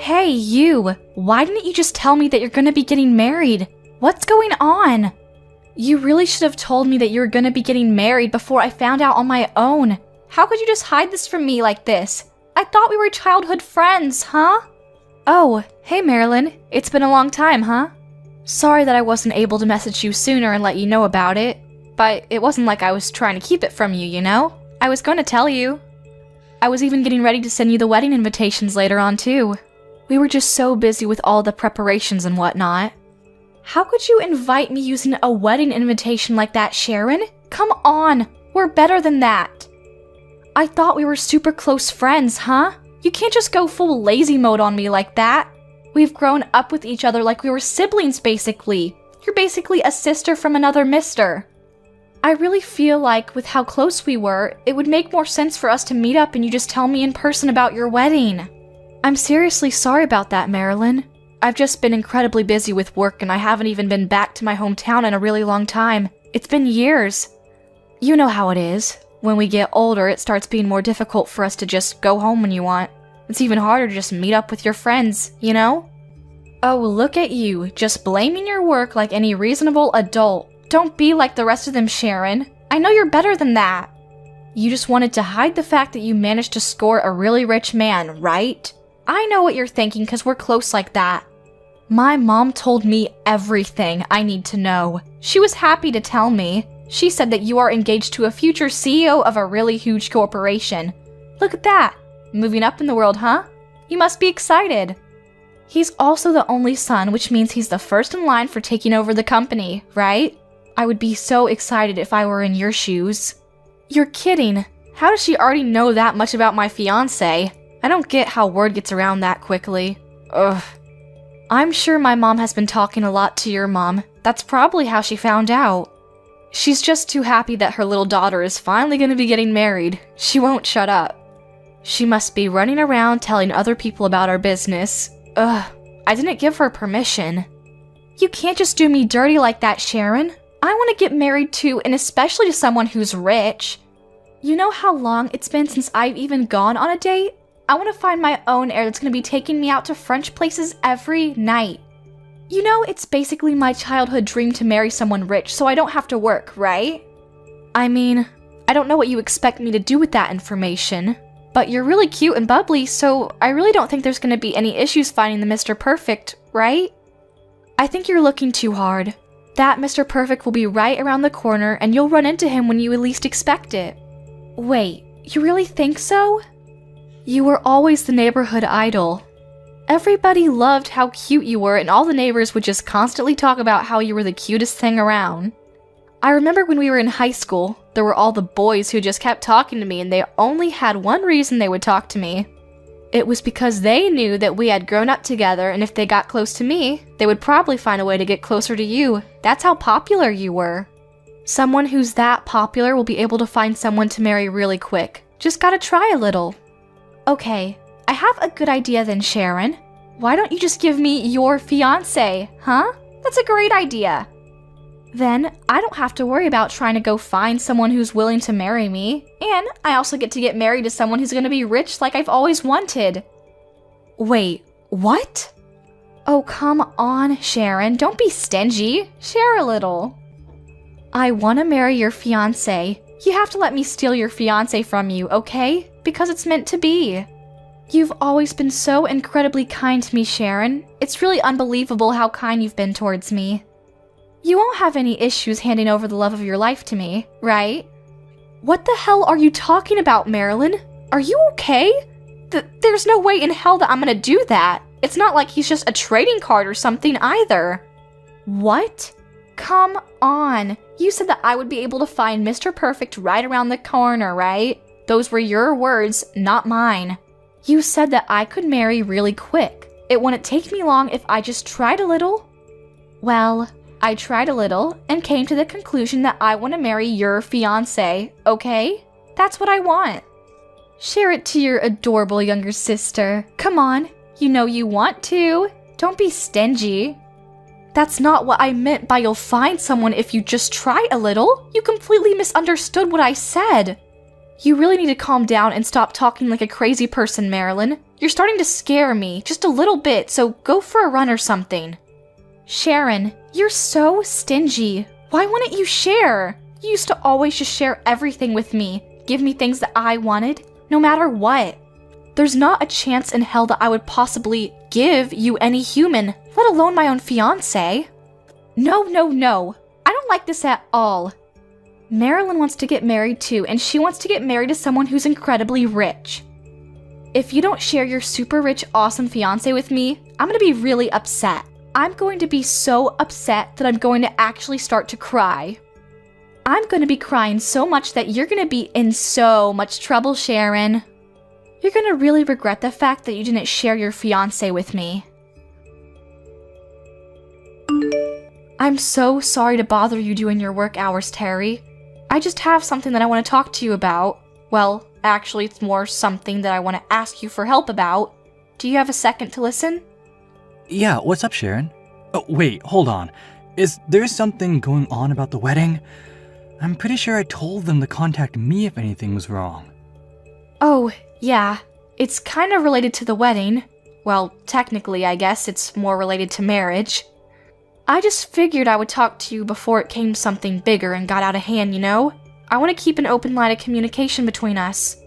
Hey, you! Why didn't you just tell me that you're gonna be getting married? What's going on? You really should have told me that you were gonna be getting married before I found out on my own. How could you just hide this from me like this? I thought we were childhood friends, huh? Oh, hey Marilyn. It's been a long time, huh? Sorry that I wasn't able to message you sooner and let you know about it. But it wasn't like I was trying to keep it from you, you know? I was going to tell you. I was even getting ready to send you the wedding invitations later on, too. We were just so busy with all the preparations and whatnot. How could you invite me using a wedding invitation like that, Sharon? Come on, we're better than that. I thought we were super close friends, huh? You can't just go full lazy mode on me like that. We've grown up with each other like we were siblings, basically. You're basically a sister from another mister. I really feel like, with how close we were, it would make more sense for us to meet up and you just tell me in person about your wedding. I'm seriously sorry about that, Marilyn. I've just been incredibly busy with work and I haven't even been back to my hometown in a really long time. It's been years. You know how it is. When we get older, it starts being more difficult for us to just go home when you want. It's even harder to just meet up with your friends, you know? Oh, look at you, just blaming your work like any reasonable adult. Don't be like the rest of them, Sharon. I know you're better than that. You just wanted to hide the fact that you managed to score a really rich man, right? I know what you're thinking because we're close like that. My mom told me everything I need to know. She was happy to tell me. She said that you are engaged to a future CEO of a really huge corporation. Look at that. Moving up in the world, huh? You must be excited. He's also the only son, which means he's the first in line for taking over the company, right? I would be so excited if I were in your shoes. You're kidding. How does she already know that much about my fiancé? I don't get how word gets around that quickly. Ugh. I'm sure my mom has been talking a lot to your mom. That's probably how she found out. She's just too happy that her little daughter is finally going to be getting married. She won't shut up. She must be running around telling other people about our business. Ugh. I didn't give her permission. You can't just do me dirty like that, Sharon. I want to get married too, and especially to someone who's rich. You know how long it's been since I've even gone on a date? I want to find my own heir that's going to be taking me out to French places every night. You know, it's basically my childhood dream to marry someone rich so I don't have to work, right? I mean, I don't know what you expect me to do with that information, but you're really cute and bubbly, so I really don't think there's going to be any issues finding the Mr. Perfect, right? I think you're looking too hard. That Mr. Perfect will be right around the corner and you'll run into him when you least expect it. Wait, you really think so? You were always the neighborhood idol. Everybody loved how cute you were and all the neighbors would just constantly talk about how you were the cutest thing around. I remember when we were in high school, there were all the boys who just kept talking to me and they only had one reason they would talk to me. It was because they knew that we had grown up together and if they got close to me, they would probably find a way to get closer to you. That's how popular you were. Someone who's that popular will be able to find someone to marry really quick. Just gotta try a little. Okay, I have a good idea then, Sharon. Why don't you just give me your fiancé, huh? That's a great idea. Then, I don't have to worry about trying to go find someone who's willing to marry me, and I also get to get married to someone who's gonna be rich like I've always wanted. Wait, what? Oh, come on, Sharon, don't be stingy. Share a little. I wanna marry your fiancé. You have to let me steal your fiancé from you, okay? Because it's meant to be. You've always been so incredibly kind to me, Sharon. It's really unbelievable how kind you've been towards me. You won't have any issues handing over the love of your life to me, right? What the hell are you talking about, Marilyn? Are you okay? There's no way in hell that I'm gonna do that. It's not like he's just a trading card or something either. What? Come on. You said that I would be able to find Mr. Perfect right around the corner, right? Those were your words, not mine. You said that I could marry really quick. It wouldn't take me long if I just tried a little. Well, I tried a little and came to the conclusion that I want to marry your fiancé, okay? That's what I want. Share it to your adorable younger sister. Come on, you know you want to. Don't be stingy. That's not what I meant by you'll find someone if you just try a little. You completely misunderstood what I said. You really need to calm down and stop talking like a crazy person, Marilyn. You're starting to scare me, just a little bit, so go for a run or something. Sharon, you're so stingy. Why wouldn't you share? You used to always just share everything with me, give me things that I wanted, no matter what. There's not a chance in hell that I would possibly give you any human, let alone my own fiancé. No, no, no. I don't like this at all. Marilyn wants to get married too, and she wants to get married to someone who's incredibly rich. If you don't share your super rich, awesome fiancé with me, I'm gonna be really upset. I'm going to be so upset that I'm going to actually start to cry. I'm gonna be crying so much that you're gonna be in so much trouble, Sharon. You're gonna really regret the fact that you didn't share your fiancé with me. I'm so sorry to bother you during your work hours, Terry. I just have something that I want to talk to you about. Well, actually, it's more something that I want to ask you for help about. Do you have a second to listen? Yeah, what's up, Sharon? Oh, wait, hold on. Is there something going on about the wedding? I'm pretty sure I told them to contact me if anything was wrong. Oh, yeah. It's kind of related to the wedding. Well, technically, I guess it's more related to marriage. I just figured I would talk to you before it came something bigger and got out of hand, you know? I want to keep an open line of communication between us.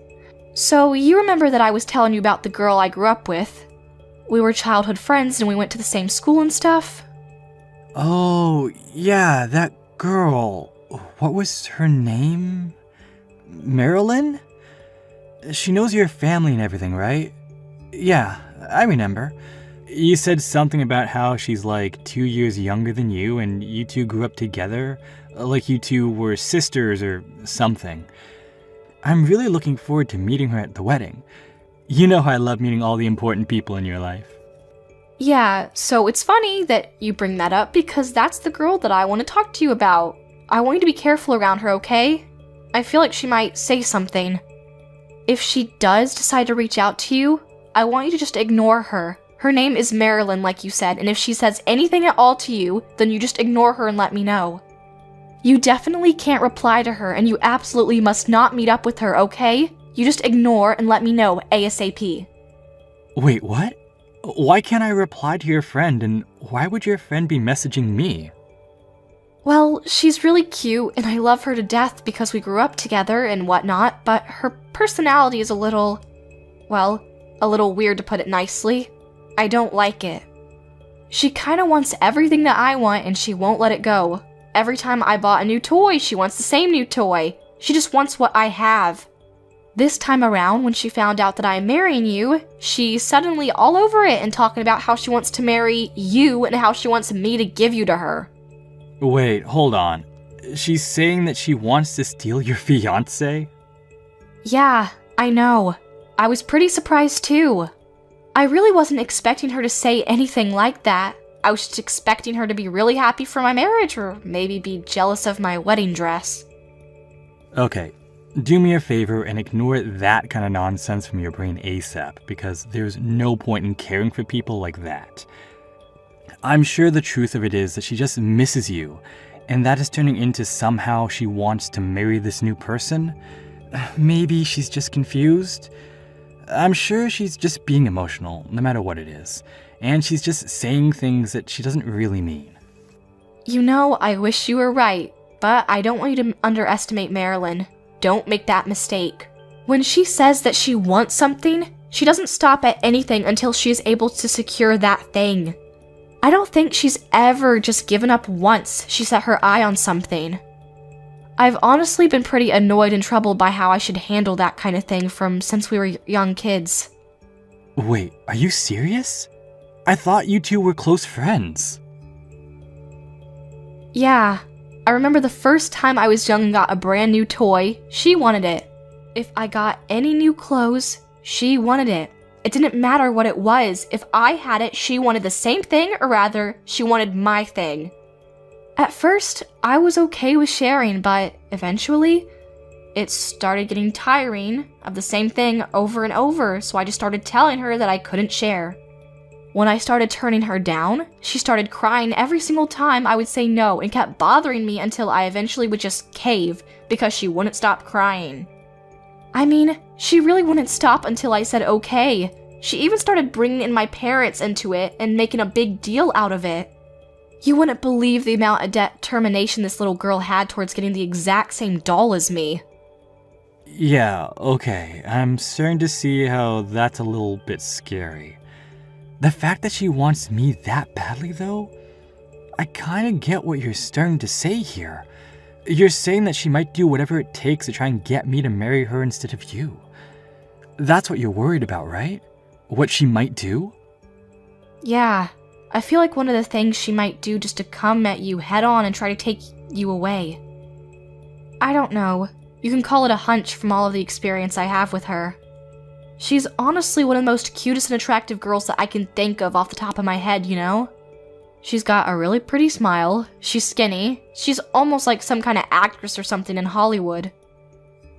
So, you remember that I was telling you about the girl I grew up with? We were childhood friends and we went to the same school and stuff. Oh, yeah, that girl. What was her name? Marilyn? She knows your family and everything, right? Yeah, I remember. You said something about how she's like 2 years younger than you and you two grew up together, like you two were sisters or something. I'm really looking forward to meeting her at the wedding. You know how I love meeting all the important people in your life. Yeah, so it's funny that you bring that up because that's the girl that I want to talk to you about. I want you to be careful around her, okay? I feel like she might say something. If she does decide to reach out to you, I want you to just ignore her. Her name is Marilyn, like you said, and if she says anything at all to you, then you just ignore her and let me know. You definitely can't reply to her, and you absolutely must not meet up with her, okay? You just ignore and let me know ASAP. Wait, what? Why can't I reply to your friend, and why would your friend be messaging me? Well, she's really cute, and I love her to death because we grew up together and whatnot, but her personality is a little weird to put it nicely. I don't like it. She kinda wants everything that I want and she won't let it go. Every time I bought a new toy, she wants the same new toy. She just wants what I have. This time around, when she found out that I'm marrying you, she's suddenly all over it and talking about how she wants to marry you and how she wants me to give you to her. Wait, hold on. She's saying that she wants to steal your fiancé? Yeah, I know. I was pretty surprised too. I really wasn't expecting her to say anything like that. I was just expecting her to be really happy for my marriage or maybe be jealous of my wedding dress. Okay, do me a favor and ignore that kind of nonsense from your brain ASAP, because there's no point in caring for people like that. I'm sure the truth of it is that she just misses you, and that is turning into somehow she wants to marry this new person. Maybe she's just confused. I'm sure she's just being emotional, no matter what it is, and she's just saying things that she doesn't really mean. You know, I wish you were right, but I don't want you to underestimate Marilyn. Don't make that mistake. When she says that she wants something, she doesn't stop at anything until she is able to secure that thing. I don't think she's ever just given up once she set her eye on something. I've honestly been pretty annoyed and troubled by how I should handle that kind of thing since we were young kids. Wait, are you serious? I thought you two were close friends. Yeah, I remember the first time I was young and got a brand new toy, she wanted it. If I got any new clothes, she wanted it. It didn't matter what it was. If I had it, she wanted the same thing, or rather, she wanted my thing. At first, I was okay with sharing, but eventually, it started getting tiring of the same thing over and over, so I just started telling her that I couldn't share. When I started turning her down, she started crying every single time I would say no and kept bothering me until I eventually would just cave because she wouldn't stop crying. I mean, she really wouldn't stop until I said okay. She even started bringing in my parents into it and making a big deal out of it. You wouldn't believe the amount of determination this little girl had towards getting the exact same doll as me. Yeah, okay, I'm starting to see how that's a little bit scary. The fact that she wants me that badly, though? I kinda get what you're starting to say here. You're saying that she might do whatever it takes to try and get me to marry her instead of you. That's what you're worried about, right? What she might do? Yeah, I feel like one of the things she might do just to come at you head on and try to take you away. I don't know. You can call it a hunch from all of the experience I have with her. She's honestly one of the most cutest and attractive girls that I can think of off the top of my head, you know? She's got a really pretty smile, she's skinny, she's almost like some kind of actress or something in Hollywood.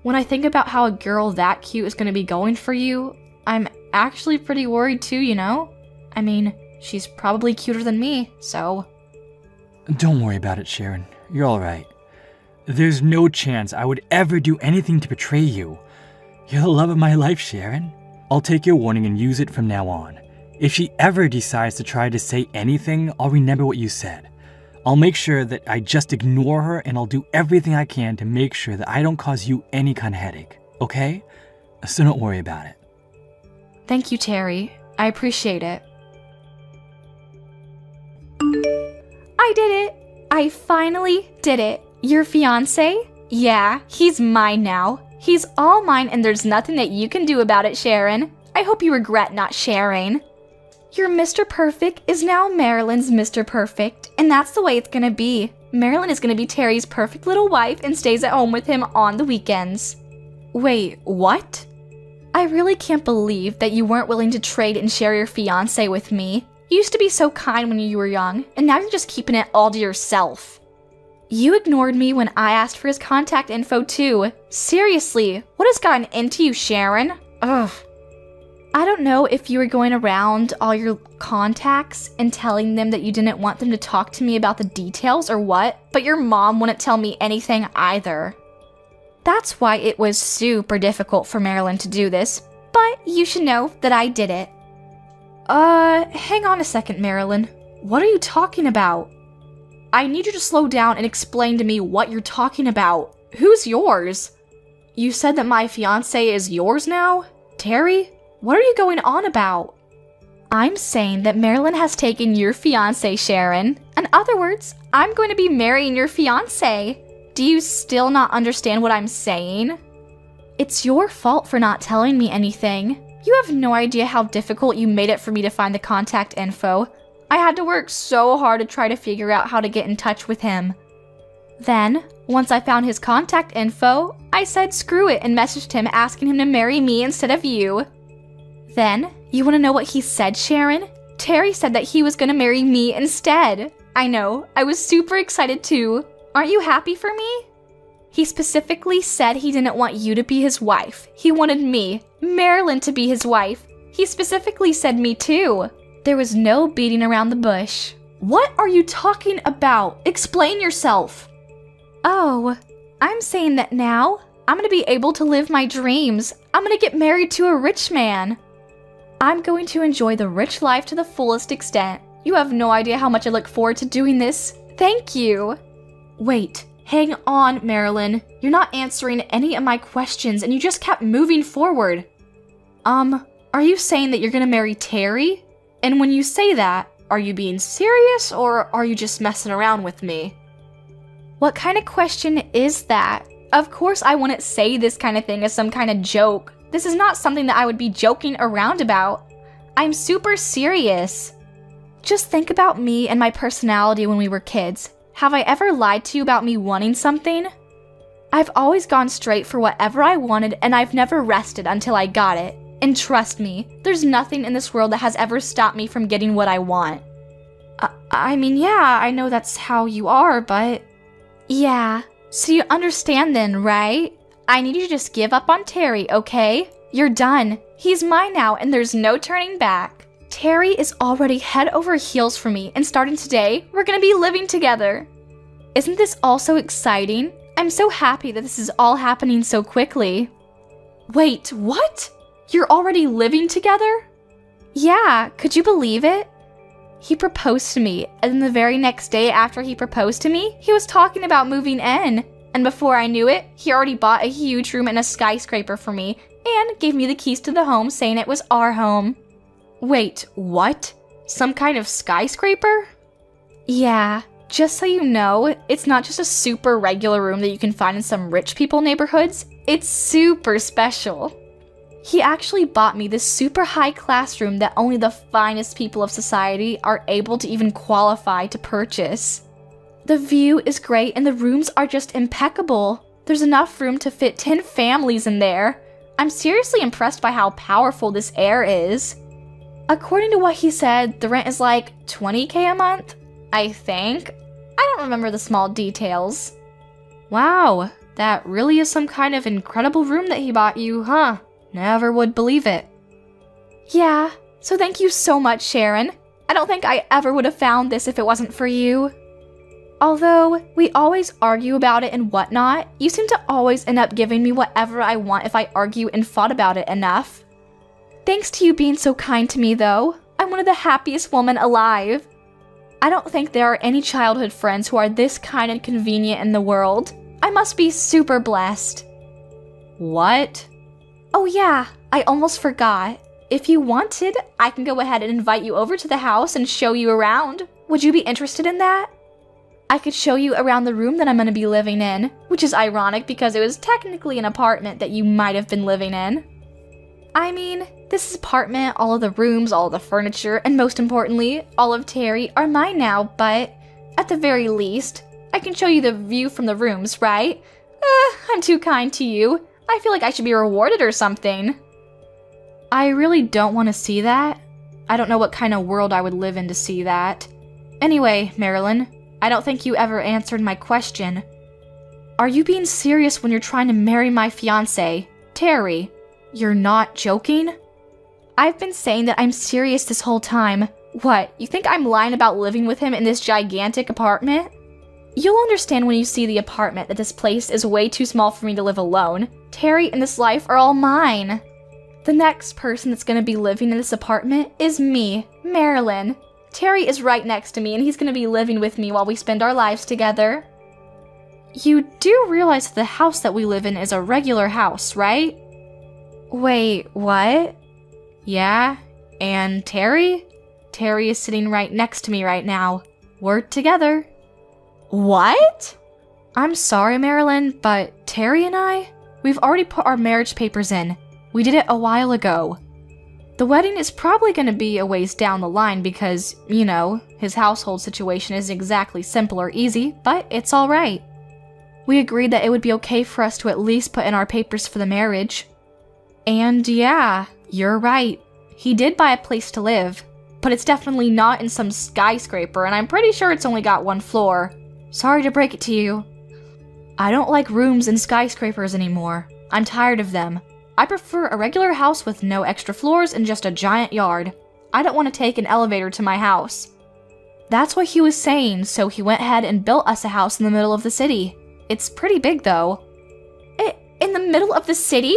When I think about how a girl that cute is going to be going for you, I'm actually pretty worried too, you know? I mean, she's probably cuter than me, so... Don't worry about it, Sharon. You're alright. There's no chance I would ever do anything to betray you. You're the love of my life, Sharon. I'll take your warning and use it from now on. If she ever decides to try to say anything, I'll remember what you said. I'll make sure that I just ignore her, and I'll do everything I can to make sure that I don't cause you any kind of headache, okay? So don't worry about it. Thank you, Terry. I appreciate it. I did it! I finally did it. Your fiancé? Yeah, he's mine now. He's all mine, and there's nothing that you can do about it, Sharon. I hope you regret not sharing. Your Mr. Perfect is now Marilyn's Mr. Perfect, and that's the way it's gonna be. Marilyn is gonna be Terry's perfect little wife and stays at home with him on the weekends. Wait, what? I really can't believe that you weren't willing to trade and share your fiancé with me. You used to be so kind when you were young, and now you're just keeping it all to yourself. You ignored me when I asked for his contact info too. Seriously, what has gotten into you, Sharon? Ugh. I don't know if you were going around all your contacts and telling them that you didn't want them to talk to me about the details or what, but your mom wouldn't tell me anything either. That's why it was super difficult for Marilyn to do this, but you should know that I did it. Hang on a second, Marilyn. What are you talking about? I need you to slow down and explain to me what you're talking about. Who's yours? You said that my fiancé is yours now? Terry? What are you going on about? I'm saying that Marilyn has taken your fiancé, Sharon. In other words, I'm going to be marrying your fiancé. Do you still not understand what I'm saying? It's your fault for not telling me anything. You have no idea how difficult you made it for me to find the contact info. I had to work so hard to try to figure out how to get in touch with him. Then, once I found his contact info, I said screw it and messaged him asking him to marry me instead of you. Then, you want to know what he said, Sharon? Terry said that he was going to marry me instead. I know, I was super excited too. Aren't you happy for me? He specifically said he didn't want you to be his wife. He wanted me, Marilyn, to be his wife. He specifically said me too. There was no beating around the bush. What are you talking about? Explain yourself. Oh, I'm saying that now I'm going to be able to live my dreams. I'm going to get married to a rich man. I'm going to enjoy the rich life to the fullest extent. You have no idea how much I look forward to doing this. Thank you. Wait, hang on, Marilyn. You're not answering any of my questions and you just kept moving forward. Are you saying that you're going to marry Terry? And when you say that, are you being serious or are you just messing around with me? What kind of question is that? Of course I wouldn't say this kind of thing as some kind of joke. This is not something that I would be joking around about. I'm super serious. Just think about me and my personality when we were kids. Have I ever lied to you about me wanting something? I've always gone straight for whatever I wanted and I've never rested until I got it. And trust me, there's nothing in this world that has ever stopped me from getting what I want. I mean, yeah, I know that's how you are, but... Yeah, so you understand then, right? I need you to just give up on Terry, okay? You're done. He's mine now, and there's no turning back. Terry is already head over heels for me, and starting today, we're gonna be living together. Isn't this all so exciting? I'm so happy that this is all happening so quickly. Wait, what? You're already living together? Yeah, could you believe it? He proposed to me, and then the very next day after he proposed to me, he was talking about moving in. And before I knew it, he already bought a huge room in a skyscraper for me and gave me the keys to the home saying it was our home. Wait, what? Some kind of skyscraper? Yeah, just so you know, it's not just a super regular room that you can find in some rich people neighborhoods. It's super special. He actually bought me this super high class room that only the finest people of society are able to even qualify to purchase. The view is great and the rooms are just impeccable. There's enough room to fit 10 families in there. I'm seriously impressed by how powerful this air is. According to what he said, the rent is like $20K a month, I think. I don't remember the small details. Wow, that really is some kind of incredible room that he bought you, huh? Never would believe it. Yeah, so thank you so much, Sharon. I don't think I ever would have found this if it wasn't for you. Although we always argue about it and whatnot, you seem to always end up giving me whatever I want if I argue and fought about it enough. Thanks to you being so kind to me, though. I'm one of the happiest women alive. I don't think there are any childhood friends who are this kind and convenient in the world. I must be super blessed. What? Oh yeah, I almost forgot. If you wanted, I can go ahead and invite you over to the house and show you around. Would you be interested in that? I could show you around the room that I'm going to be living in, which is ironic because it was technically an apartment that you might have been living in. I mean, this apartment, all of the rooms, all of the furniture, and most importantly, all of Terry are mine now, but at the very least, I can show you the view from the rooms, right? I'm too kind to you. I feel like I should be rewarded or something. I really don't want to see that. I don't know what kind of world I would live in to see that. Anyway, Marilyn, I don't think you ever answered my question. Are you being serious when you're trying to marry my fiancé, Terry? You're not joking? I've been saying that I'm serious this whole time. What, you think I'm lying about living with him in this gigantic apartment? You'll understand when you see the apartment that this place is way too small for me to live alone. Terry and this life are all mine. The next person that's gonna be living in this apartment is me, Marilyn. Terry is right next to me and he's gonna be living with me while we spend our lives together. You do realize that the house that we live in is a regular house, right? Wait, what? Yeah, and Terry? Terry is sitting right next to me right now. We're together. What? I'm sorry, Marilyn, but Terry and I, we've already put our marriage papers in. We did it a while ago. The wedding is probably going to be a ways down the line because, you know, his household situation isn't exactly simple or easy, but it's alright. We agreed that it would be okay for us to at least put in our papers for the marriage. And yeah, you're right. He did buy a place to live, but it's definitely not in some skyscraper, and I'm pretty sure it's only got one floor. Sorry to break it to you. I don't like rooms in skyscrapers anymore. I'm tired of them. I prefer a regular house with no extra floors and just a giant yard. I don't want to take an elevator to my house. That's what he was saying, so he went ahead and built us a house in the middle of the city. It's pretty big, though. In the middle of the city?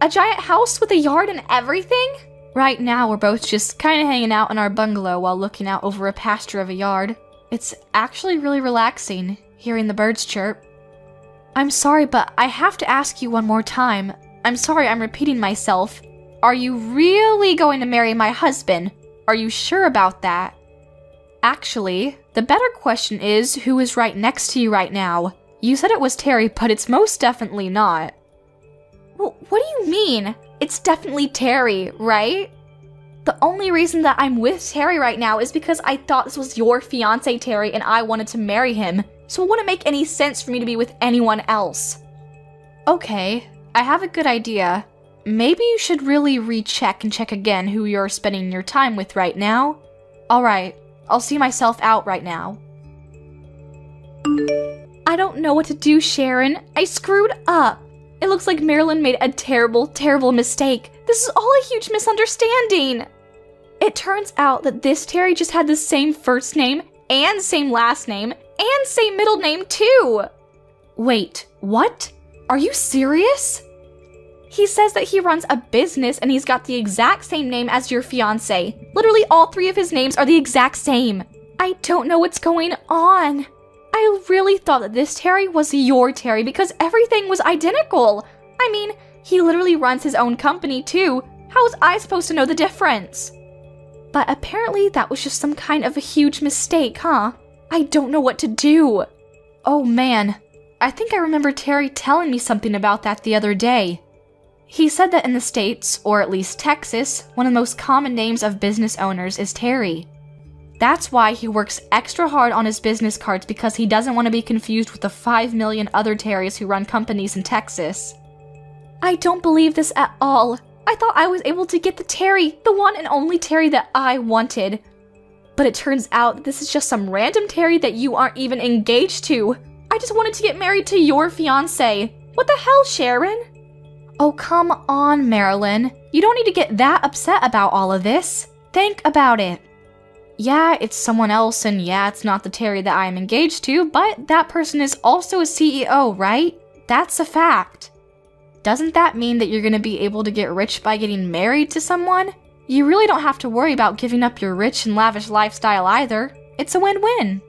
A giant house with a yard and everything? Right now, we're both just kind of hanging out in our bungalow while looking out over a pasture of a yard. It's actually really relaxing, hearing the birds chirp. I'm sorry, but I have to ask you one more time. I'm sorry I'm repeating myself. Are you really going to marry my husband? Are you sure about that? Actually, the better question is who is right next to you right now. You said it was Terry, but it's most definitely not. Well, what do you mean? It's definitely Terry, right? The only reason that I'm with Terry right now is because I thought this was your fiancé, Terry, and I wanted to marry him, so it wouldn't make any sense for me to be with anyone else. Okay, I have a good idea. Maybe you should really recheck and check again who you're spending your time with right now. Alright, I'll see myself out right now. I don't know what to do, Sharon. I screwed up. It looks like Marilyn made a terrible, terrible mistake. This is all a huge misunderstanding. It turns out that this Terry just had the same first name and same last name and same middle name too. Wait, what? Are you serious? He says that he runs a business and he's got the exact same name as your fiancé. Literally all 3 of his names are the exact same. I don't know what's going on. I really thought that this Terry was your Terry because everything was identical. I mean, he literally runs his own company too. How was I supposed to know the difference? But apparently that was just some kind of a huge mistake, huh? I don't know what to do. Oh man, I think I remember Terry telling me something about that the other day. He said that in the States, or at least Texas, one of the most common names of business owners is Terry. That's why he works extra hard on his business cards because he doesn't want to be confused with the 5 million other Terrys who run companies in Texas. I don't believe this at all. I thought I was able to get the Terry, the one and only Terry that I wanted. But it turns out that this is just some random Terry that you aren't even engaged to. I just wanted to get married to your fiancé. What the hell, Sharon? Oh, come on, Marilyn. You don't need to get that upset about all of this. Think about it. Yeah, it's someone else, and yeah, it's not the Terry that I am engaged to, but that person is also a CEO, right? That's a fact. Doesn't that mean that you're going to be able to get rich by getting married to someone? You really don't have to worry about giving up your rich and lavish lifestyle either. It's a win-win.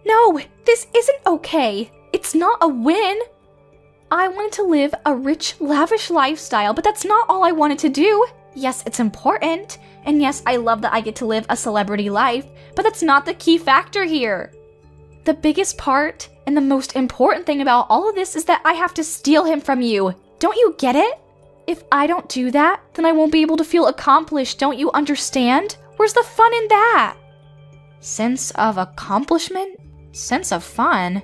No, this isn't okay. It's not a win. I wanted to live a rich, lavish lifestyle, but that's not all I wanted to do. Yes, it's important. And yes, I love that I get to live a celebrity life, but that's not the key factor here. The biggest part and the most important thing about all of this is that I have to steal him from you. Don't you get it? If I don't do that, then I won't be able to feel accomplished, don't you understand? Where's the fun in that? Sense of accomplishment? Sense of fun?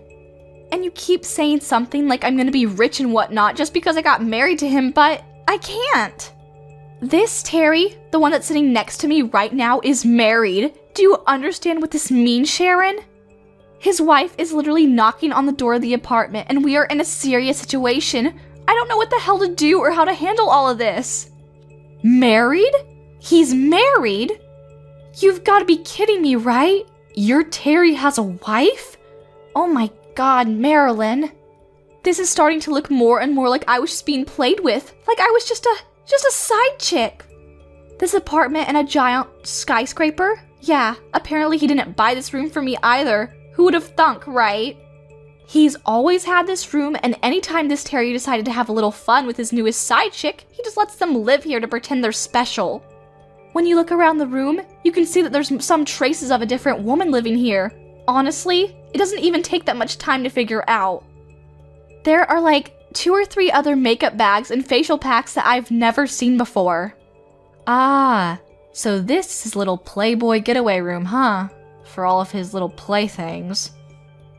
And you keep saying something like I'm gonna be rich and whatnot just because I got married to him, but I can't. This Terry, the one that's sitting next to me right now, is married. Do you understand what this means, Sharon? His wife is literally knocking on the door of the apartment and we are in a serious situation. I don't know what the hell to do or how to handle all of this. Married? He's married? You've got to be kidding me, right? Your Terry has a wife? Oh my God, Marilyn. This is starting to look more and more like I was just being played with. Like I was just a side chick. This apartment in a giant skyscraper? Yeah, apparently he didn't buy this room for me either. Who would have thunk, right? He's always had this room, and anytime this Terry decided to have a little fun with his newest side chick, he just lets them live here to pretend they're special. When you look around the room, you can see that there's some traces of a different woman living here. Honestly, it doesn't even take that much time to figure out. There are like 2 or 3 other makeup bags and facial packs that I've never seen before. Ah, so this is his little Playboy getaway room, huh? For all of his little playthings.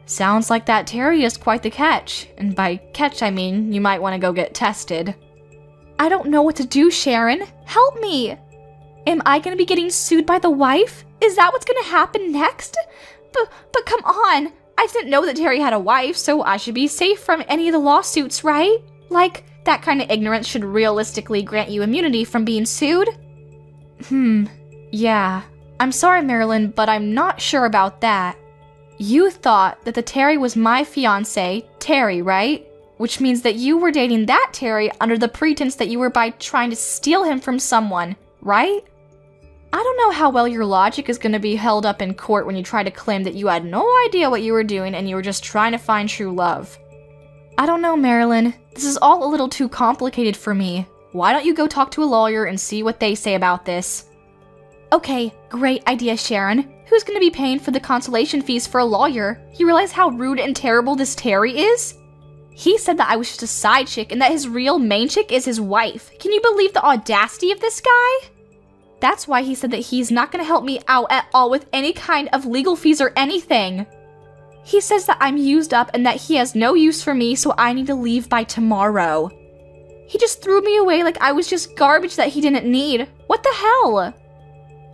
Sounds like that Terry is quite the catch, and by catch I mean you might want to go get tested. I don't know what to do, Sharon. Help me! Am I going to be getting sued by the wife? Is that what's going to happen next? But come on! I didn't know that Terry had a wife, so I should be safe from any of the lawsuits, right? Like, that kind of ignorance should realistically grant you immunity from being sued? Yeah. I'm sorry, Marilyn, but I'm not sure about that. You thought that the Terry was my fiancé, Terry, right? Which means that you were dating that Terry under the pretense that you were by trying to steal him from someone, right? I don't know how well your logic is going to be held up in court when you try to claim that you had no idea what you were doing and you were just trying to find true love. I don't know, Marilyn. This is all a little too complicated for me. Why don't you go talk to a lawyer and see what they say about this? Okay, great idea, Sharon. Who's going to be paying for the consultation fees for a lawyer? You realize how rude and terrible this Terry is? He said that I was just a side chick and that his real main chick is his wife. Can you believe the audacity of this guy? That's why he said that he's not going to help me out at all with any kind of legal fees or anything. He says that I'm used up and that he has no use for me, so I need to leave by tomorrow. He just threw me away like I was just garbage that he didn't need. What the hell?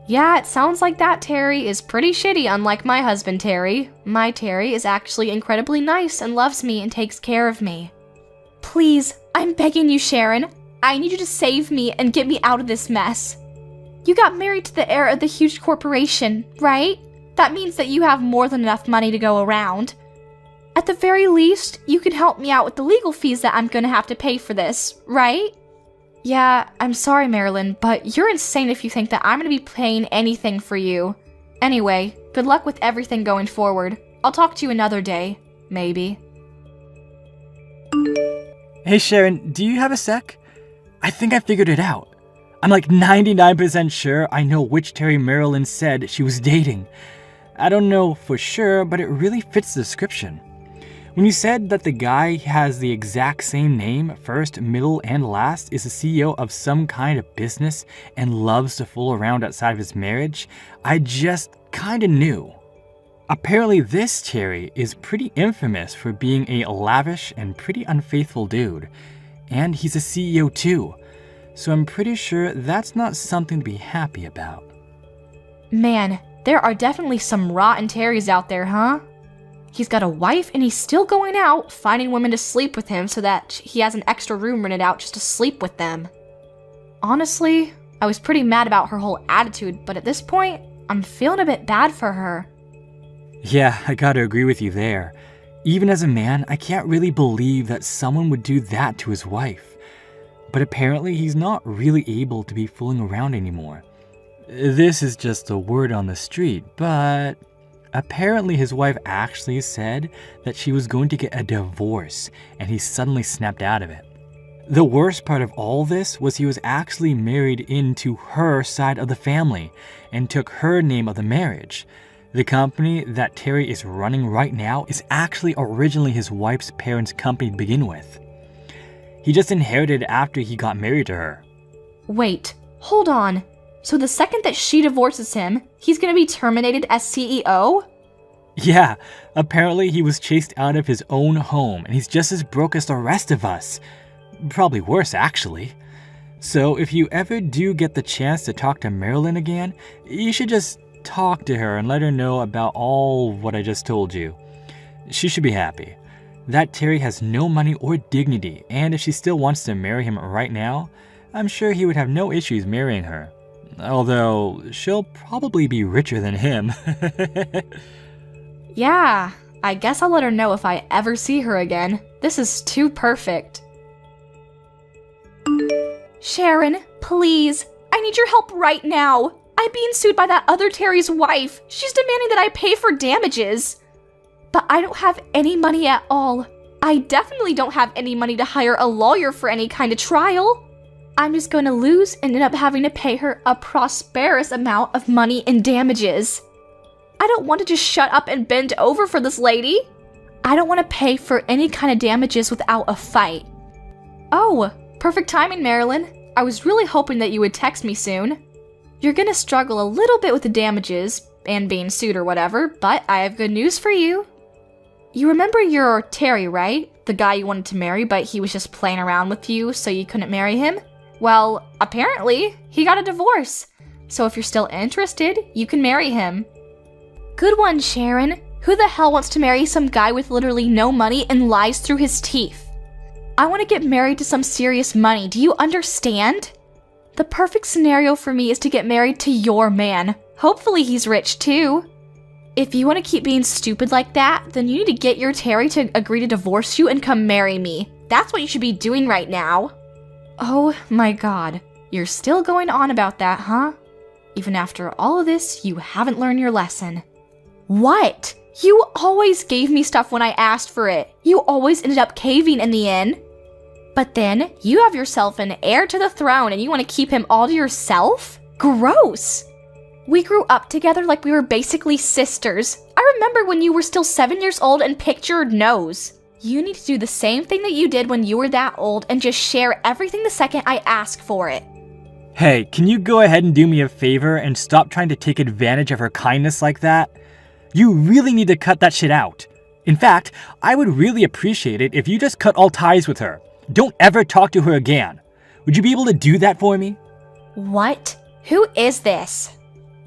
Yeah, it sounds like that Terry is pretty shitty, unlike my husband Terry. My Terry is actually incredibly nice and loves me and takes care of me. Please, I'm begging you, Sharon. I need you to save me and get me out of this mess. You got married to the heir of the huge corporation, right? That means that you have more than enough money to go around. At the very least, you can help me out with the legal fees that I'm gonna have to pay for this, right? Yeah, I'm sorry, Marilyn, but you're insane if you think that I'm gonna be paying anything for you. Anyway, good luck with everything going forward. I'll talk to you another day, maybe. Hey Sharon, do you have a sec? I think I figured it out. I'm like 99% sure I know which Terry Marilyn said she was dating. I don't know for sure, but it really fits the description. When you said that the guy has the exact same name, first, middle, and last, is the CEO of some kind of business and loves to fool around outside of his marriage, I just kinda knew. Apparently this Terry is pretty infamous for being a lavish and pretty unfaithful dude. And he's a CEO too, so I'm pretty sure that's not something to be happy about. Man, there are definitely some rotten Terrys out there, huh? He's got a wife and he's still going out, finding women to sleep with him so that he has an extra room rented out just to sleep with them. Honestly, I was pretty mad about her whole attitude, but at this point, I'm feeling a bit bad for her. Yeah, I gotta agree with you there. Even as a man, I can't really believe that someone would do that to his wife. But apparently he's not really able to be fooling around anymore. This is just a word on the street, but apparently his wife actually said that she was going to get a divorce, and he suddenly snapped out of it. The worst part of all this was he was actually married into her side of the family and took her name of the marriage. The company that Terry is running right now is actually originally his wife's parents' company to begin with. He just inherited it after he got married to her. Wait, hold on. So the second that she divorces him, he's gonna be terminated as CEO? Yeah, apparently he was chased out of his own home and he's just as broke as the rest of us. Probably worse, actually. So if you ever do get the chance to talk to Marilyn again, you should just talk to her and let her know about all what I just told you. She should be happy. That Terry has no money or dignity, and if she still wants to marry him right now, I'm sure he would have no issues marrying her. Although, she'll probably be richer than him. Yeah, I guess I'll let her know if I ever see her again. This is too perfect. Sharon, please, I need your help right now. I'm being sued by that other Terry's wife. She's demanding that I pay for damages. But I don't have any money at all. I definitely don't have any money to hire a lawyer for any kind of trial. I'm just going to lose and end up having to pay her a prosperous amount of money in damages. I don't want to just shut up and bend over for this lady. I don't want to pay for any kind of damages without a fight. Oh, perfect timing, Marilyn. I was really hoping that you would text me soon. You're gonna struggle a little bit with the damages and being sued or whatever, but I have good news for you. You remember your Terry, right? The guy you wanted to marry, but he was just playing around with you so you couldn't marry him? Well, apparently, he got a divorce. So if you're still interested, you can marry him. Good one, Sharon. Who the hell wants to marry some guy with literally no money and lies through his teeth? I want to get married to some serious money, do you understand? The perfect scenario for me is to get married to your man. Hopefully he's rich too. If you want to keep being stupid like that, then you need to get your Terry to agree to divorce you and come marry me. That's what you should be doing right now. Oh my god, you're still going on about that, huh? Even after all of this, you haven't learned your lesson. What? You always gave me stuff when I asked for it. You always ended up caving in the end. But then, you have yourself an heir to the throne and you want to keep him all to yourself? Gross! We grew up together like we were basically sisters. I remember when you were still 7 years old and picked your nose. You need to do the same thing that you did when you were that old and just share everything the second I ask for it. Hey, can you go ahead and do me a favor and stop trying to take advantage of her kindness like that? You really need to cut that shit out. In fact, I would really appreciate it if you just cut all ties with her. Don't ever talk to her again. Would you be able to do that for me? What? Who is this?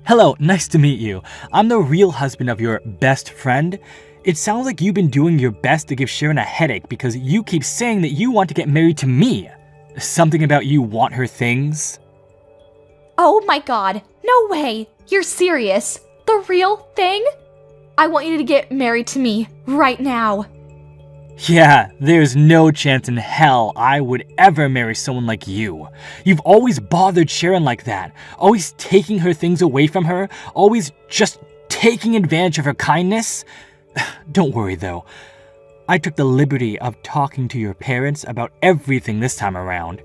Hello, nice to meet you. I'm the real husband of your best friend. It sounds like you've been doing your best to give Sharon a headache because you keep saying that you want to get married to me. Something about you want her things? Oh my god, no way! You're serious? The real thing? I want you to get married to me right now. Yeah, there's no chance in hell I would ever marry someone like you. You've always bothered Sharon like that, always taking her things away from her, always just taking advantage of her kindness. Don't worry though. I took the liberty of talking to your parents about everything this time around.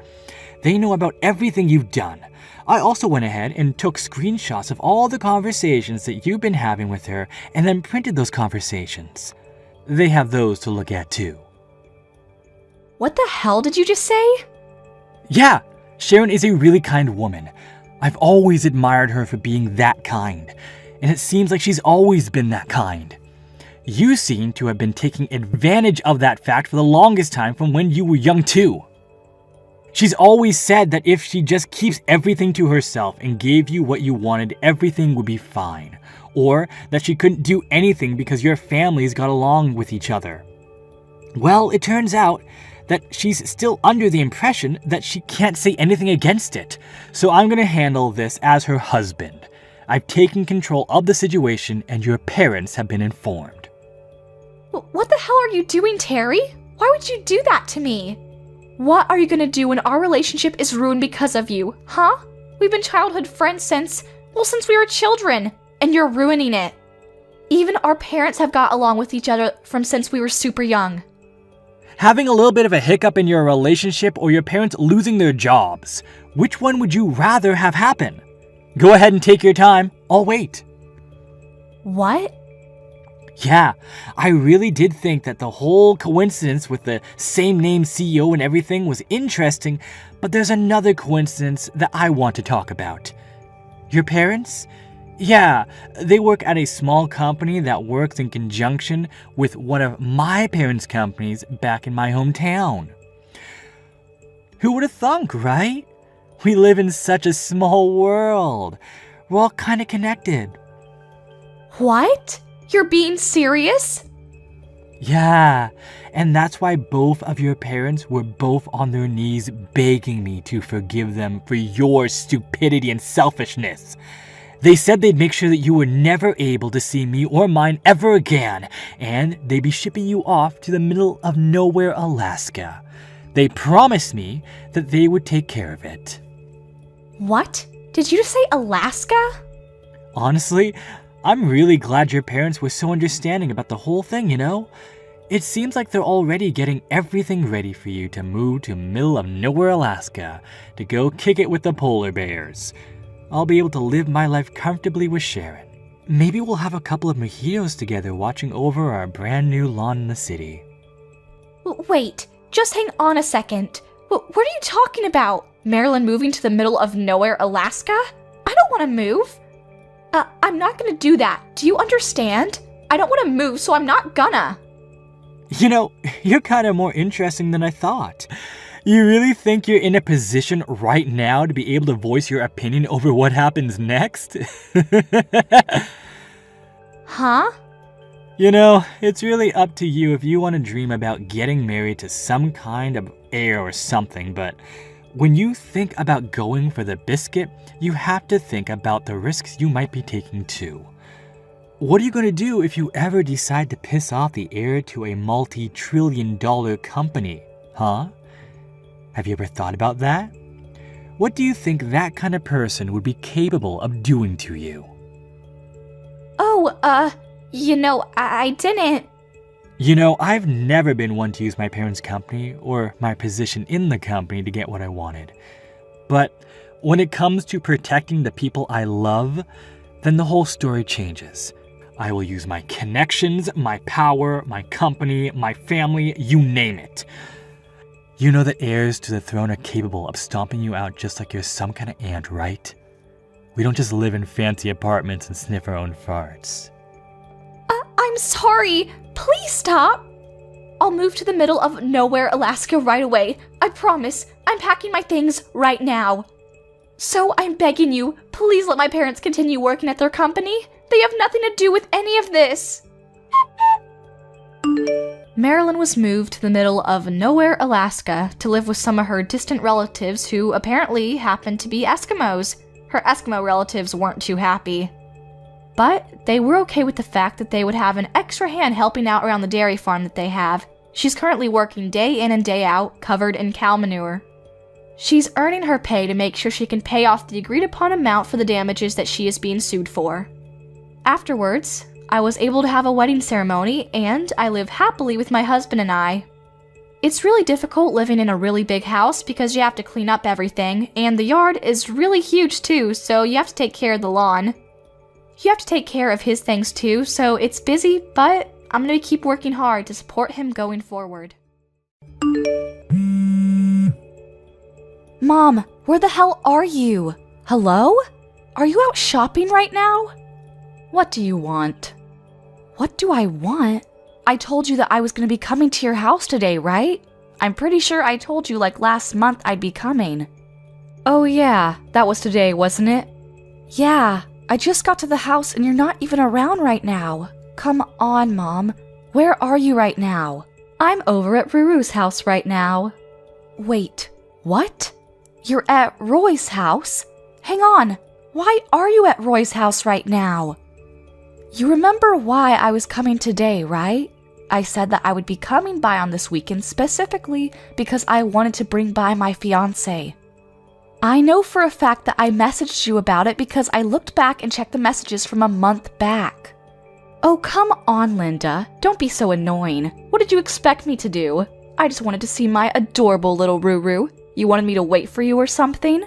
They know about everything you've done. I also went ahead and took screenshots of all the conversations that you've been having with her and then printed those conversations. They have those to look at too. What the hell did you just say? Yeah, Sharon is a really kind woman. I've always admired her for being that kind, and it seems like she's always been that kind. You seem to have been taking advantage of that fact for the longest time from when you were young too. She's always said that if she just keeps everything to herself and gave you what you wanted, everything would be fine. Or that she couldn't do anything because your families got along with each other. Well, it turns out that she's still under the impression that she can't say anything against it. So I'm gonna handle this as her husband. I've taken control of the situation and your parents have been informed. What the hell are you doing, Terry? Why would you do that to me? What are you gonna do when our relationship is ruined because of you, huh? We've been childhood friends since we were children, and you're ruining it. Even our parents have got along with each other from since we were super young. Having a little bit of a hiccup in your relationship or your parents losing their jobs, which one would you rather have happen? Go ahead and take your time. I'll wait. What? Yeah, I really did think that the whole coincidence with the same name CEO and everything was interesting, but there's another coincidence that I want to talk about. Your parents? Yeah, they work at a small company that works in conjunction with one of my parents' companies back in my hometown. Who would have thunk, right? We live in such a small world. We're all kind of connected. What? You're being serious? Yeah, and that's why both of your parents were both on their knees begging me to forgive them for your stupidity and selfishness. They said they'd make sure that you were never able to see me or mine ever again, and they'd be shipping you off to the middle of nowhere, Alaska. They promised me that they would take care of it. What? Did you just say Alaska? Honestly, I'm really glad your parents were so understanding about the whole thing, you know? It seems like they're already getting everything ready for you to move to middle of nowhere, Alaska, to go kick it with the polar bears. I'll be able to live my life comfortably with Sharon. Maybe we'll have a couple of mojitos together watching over our brand new lawn in the city. Wait, just hang on a second. What are you talking about? Marilyn moving to the middle of nowhere, Alaska? I don't want to move. I'm not gonna do that. Do you understand? I don't want to move, so I'm not gonna. You know, you're kind of more interesting than I thought. You really think you're in a position right now to be able to voice your opinion over what happens next? Huh? You know, it's really up to you if you want to dream about getting married to some kind of heir or something, but when you think about going for the biscuit, you have to think about the risks you might be taking too. What are you going to do if you ever decide to piss off the heir to a multi-trillion-dollar company, huh? Have you ever thought about that? What do you think that kind of person would be capable of doing to you? Oh, I didn't. You know, I've never been one to use my parents' company or my position in the company to get what I wanted. But when it comes to protecting the people I love, then the whole story changes. I will use my connections, my power, my company, my family, you name it. You know that heirs to the throne are capable of stomping you out just like you're some kind of ant, right? We don't just live in fancy apartments and sniff our own farts. I'm sorry. Please stop. I'll move to the middle of nowhere, Alaska right away. I promise. I'm packing my things right now. So I'm begging you, please let my parents continue working at their company. They have nothing to do with any of this. Marilyn was moved to the middle of nowhere, Alaska, to live with some of her distant relatives who apparently happened to be Eskimos. Her Eskimo relatives weren't too happy. But they were okay with the fact that they would have an extra hand helping out around the dairy farm that they have. She's currently working day in and day out, covered in cow manure. She's earning her pay to make sure she can pay off the agreed upon amount for the damages that she is being sued for. Afterwards, I was able to have a wedding ceremony, and I live happily with my husband and I. It's really difficult living in a really big house because you have to clean up everything, and the yard is really huge too, so you have to take care of the lawn. You have to take care of his things too, so it's busy, but I'm gonna keep working hard to support him going forward. Mom, where the hell are you? Hello? Are you out shopping right now? What do you want? What do I want? I told you that I was going to be coming to your house today, right? I'm pretty sure I told you like last month I'd be coming. Oh yeah, that was today, wasn't it? Yeah, I just got to the house and you're not even around right now. Come on, Mom. Where are you right now? I'm over at Ruru's house right now. Wait, what? You're at Roy's house? Hang on, why are you at Roy's house right now? You remember why I was coming today, right? I said that I would be coming by on this weekend specifically because I wanted to bring by my fiancé. I know for a fact that I messaged you about it because I looked back and checked the messages from a month back. Oh, come on, Linda. Don't be so annoying. What did you expect me to do? I just wanted to see my adorable little Ruru. You wanted me to wait for you or something?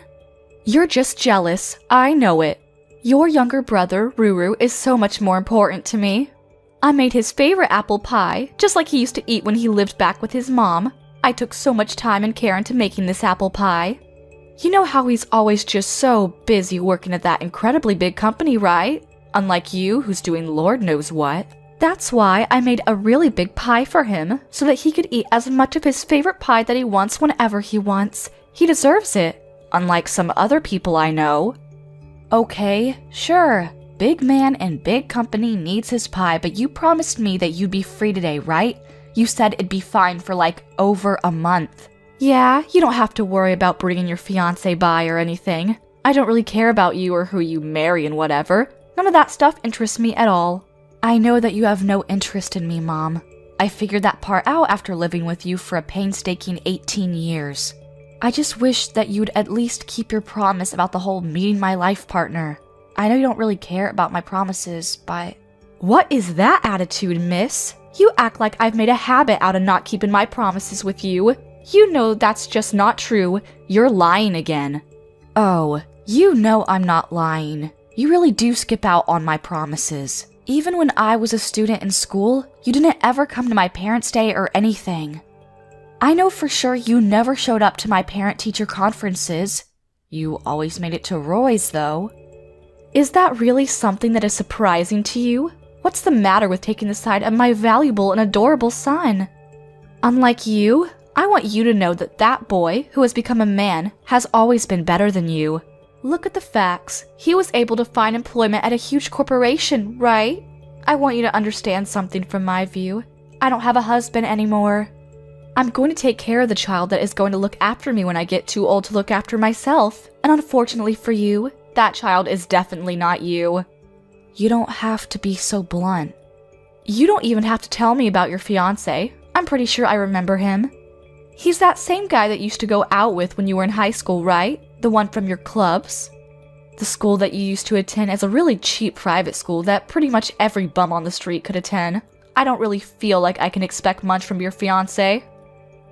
You're just jealous. I know it. Your younger brother, Ruru, is so much more important to me. I made his favorite apple pie, just like he used to eat when he lived back with his mom. I took so much time and care into making this apple pie. You know how he's always just so busy working at that incredibly big company, right? Unlike you, who's doing Lord knows what. That's why I made a really big pie for him, so that he could eat as much of his favorite pie that he wants whenever he wants. He deserves it, unlike some other people I know. Okay, sure. Big man and big company needs his pie, but you promised me that you'd be free today, right? You said it'd be fine for like over a month. Yeah, you don't have to worry about bringing your fiancé by or anything. I don't really care about you or who you marry and whatever. None of that stuff interests me at all. I know that you have no interest in me, Mom. I figured that part out after living with you for a painstaking 18 years. I just wish that you'd at least keep your promise about the whole meeting my life partner. I know you don't really care about my promises, but... What is that attitude, miss? You act like I've made a habit out of not keeping my promises with you. You know that's just not true. You're lying again. Oh, you know I'm not lying. You really do skip out on my promises. Even when I was a student in school, you didn't ever come to my parents' day or anything. I know for sure you never showed up to my parent-teacher conferences. You always made it to Roy's, though. Is that really something that is surprising to you? What's the matter with taking the side of my valuable and adorable son? Unlike you, I want you to know that that boy, who has become a man, has always been better than you. Look at the facts. He was able to find employment at a huge corporation, right? I want you to understand something from my view. I don't have a husband anymore. I'm going to take care of the child that is going to look after me when I get too old to look after myself. And unfortunately for you, that child is definitely not you. You don't have to be so blunt. You don't even have to tell me about your fiancé. I'm pretty sure I remember him. He's that same guy that you used to go out with when you were in high school, right? The one from your clubs? The school that you used to attend is a really cheap private school that pretty much every bum on the street could attend. I don't really feel like I can expect much from your fiancé.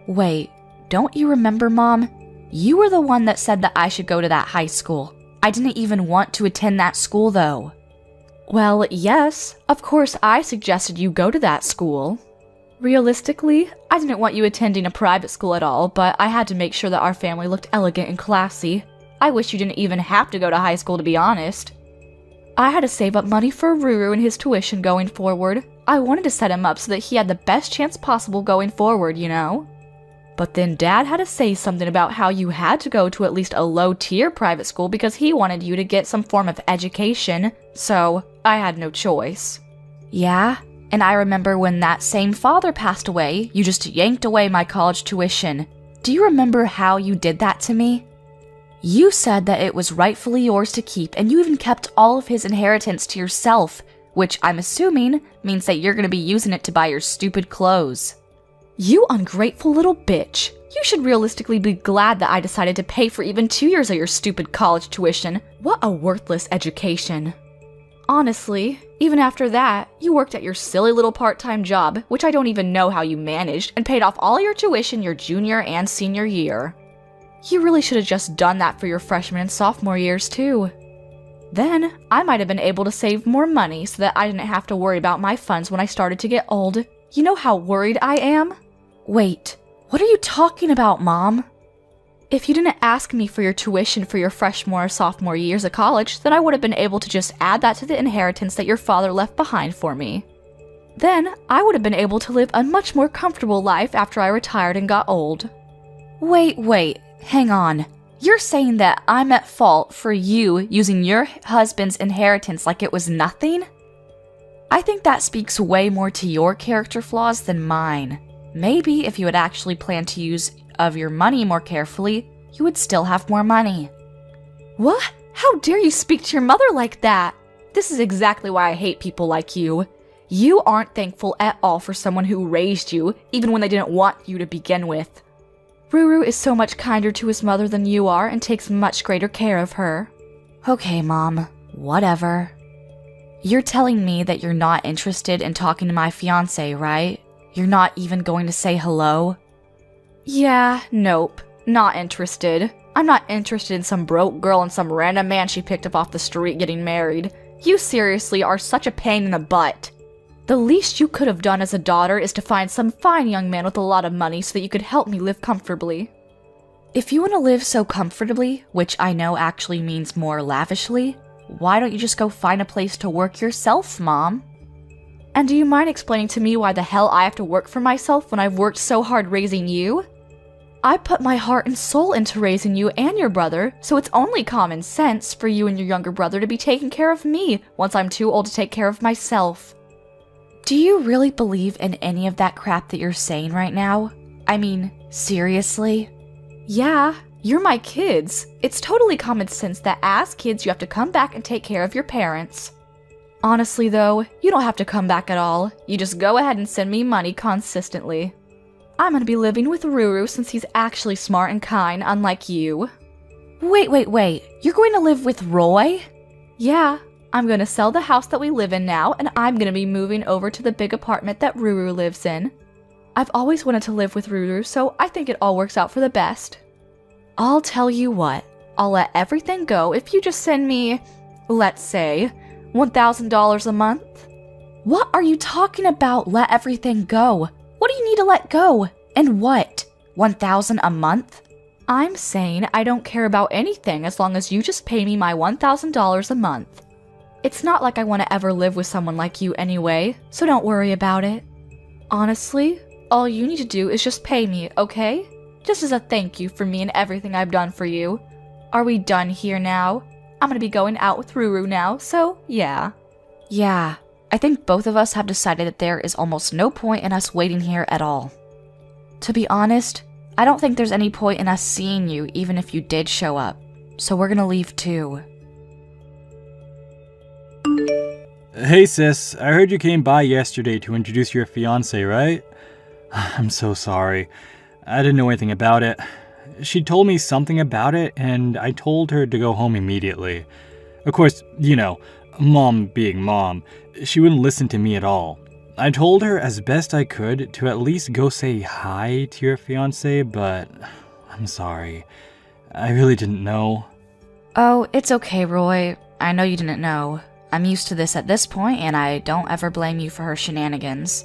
Wait, don't you remember, Mom? You were the one that said that I should go to that high school. I didn't even want to attend that school, though. Well, yes, of course I suggested you go to that school. Realistically, I didn't want you attending a private school at all, but I had to make sure that our family looked elegant and classy. I wish you didn't even have to go to high school, to be honest. I had to save up money for Ruru and his tuition going forward. I wanted to set him up so that he had the best chance possible going forward, you know? But then Dad had to say something about how you had to go to at least a low-tier private school because he wanted you to get some form of education, so I had no choice. Yeah, and I remember when that same father passed away, you just yanked away my college tuition. Do you remember how you did that to me? You said that it was rightfully yours to keep, and you even kept all of his inheritance to yourself, which I'm assuming means that you're going to be using it to buy your stupid clothes. You ungrateful little bitch. You should realistically be glad that I decided to pay for even 2 years of your stupid college tuition. What a worthless education. Honestly, even after that, you worked at your silly little part-time job, which I don't even know how you managed, and paid off all your tuition your junior and senior year. You really should have just done that for your freshman and sophomore years too. Then, I might have been able to save more money so that I didn't have to worry about my funds when I started to get old. You know how worried I am? Wait, what are you talking about, Mom? If you didn't ask me for your tuition for your freshman or sophomore years of college, then I would have been able to just add that to the inheritance that your father left behind for me. Then, I would have been able to live a much more comfortable life after I retired and got old. Wait, hang on. You're saying that I'm at fault for you using your husband's inheritance like it was nothing? I think that speaks way more to your character flaws than mine. Maybe if you had actually planned to use of your money more carefully, you would still have more money. What? How dare you speak to your mother like that? This is exactly why I hate people like you. You aren't thankful at all for someone who raised you, even when they didn't want you to begin with. Ruru is so much kinder to his mother than you are and takes much greater care of her. Okay, Mom. Whatever. You're telling me that you're not interested in talking to my fiancé, right? You're not even going to say hello? Yeah, nope. Not interested. I'm not interested in some broke girl and some random man she picked up off the street getting married. You seriously are such a pain in the butt. The least you could have done as a daughter is to find some fine young man with a lot of money so that you could help me live comfortably. If you want to live so comfortably, which I know actually means more lavishly, why don't you just go find a place to work yourself, Mom? And do you mind explaining to me why the hell I have to work for myself when I've worked so hard raising you? I put my heart and soul into raising you and your brother, so it's only common sense for you and your younger brother to be taking care of me once I'm too old to take care of myself. Do you really believe in any of that crap that you're saying right now? I mean, seriously? Yeah, you're my kids. It's totally common sense that as kids you have to come back and take care of your parents. Honestly though, you don't have to come back at all. You just go ahead and send me money consistently. I'm gonna be living with Ruru since he's actually smart and kind, unlike you. Wait, you're going to live with Roy? Yeah, I'm gonna sell the house that we live in now, and I'm gonna be moving over to the big apartment that Ruru lives in. I've always wanted to live with Ruru, so I think it all works out for the best. I'll tell you what, I'll let everything go if you just send me, let's say, $1,000 a month. What are you talking about, let everything go? What do you need to let go? And what? $1,000 a month? I'm saying I don't care about anything as long as you just pay me my $1,000 a month. It's not like I want to ever live with someone like you anyway, so don't worry about it. Honestly, all you need to do is just pay me, okay? Just as a thank you for me and everything I've done for you. Are we done here now? I'm gonna be going out with Ruru now, so yeah. Yeah, I think both of us have decided that there is almost no point in us waiting here at all. To be honest, I don't think there's any point in us seeing you even if you did show up, so we're gonna leave too. Hey sis, I heard you came by yesterday to introduce your fiancé, right? I'm so sorry. I didn't know anything about it. She told me something about it, and I told her to go home immediately. Of course, you know, Mom being Mom, she wouldn't listen to me at all. I told her as best I could to at least go say hi to your fiancé, but I'm sorry. I really didn't know. Oh, it's okay, Roy. I know you didn't know. I'm used to this at this point, and I don't ever blame you for her shenanigans.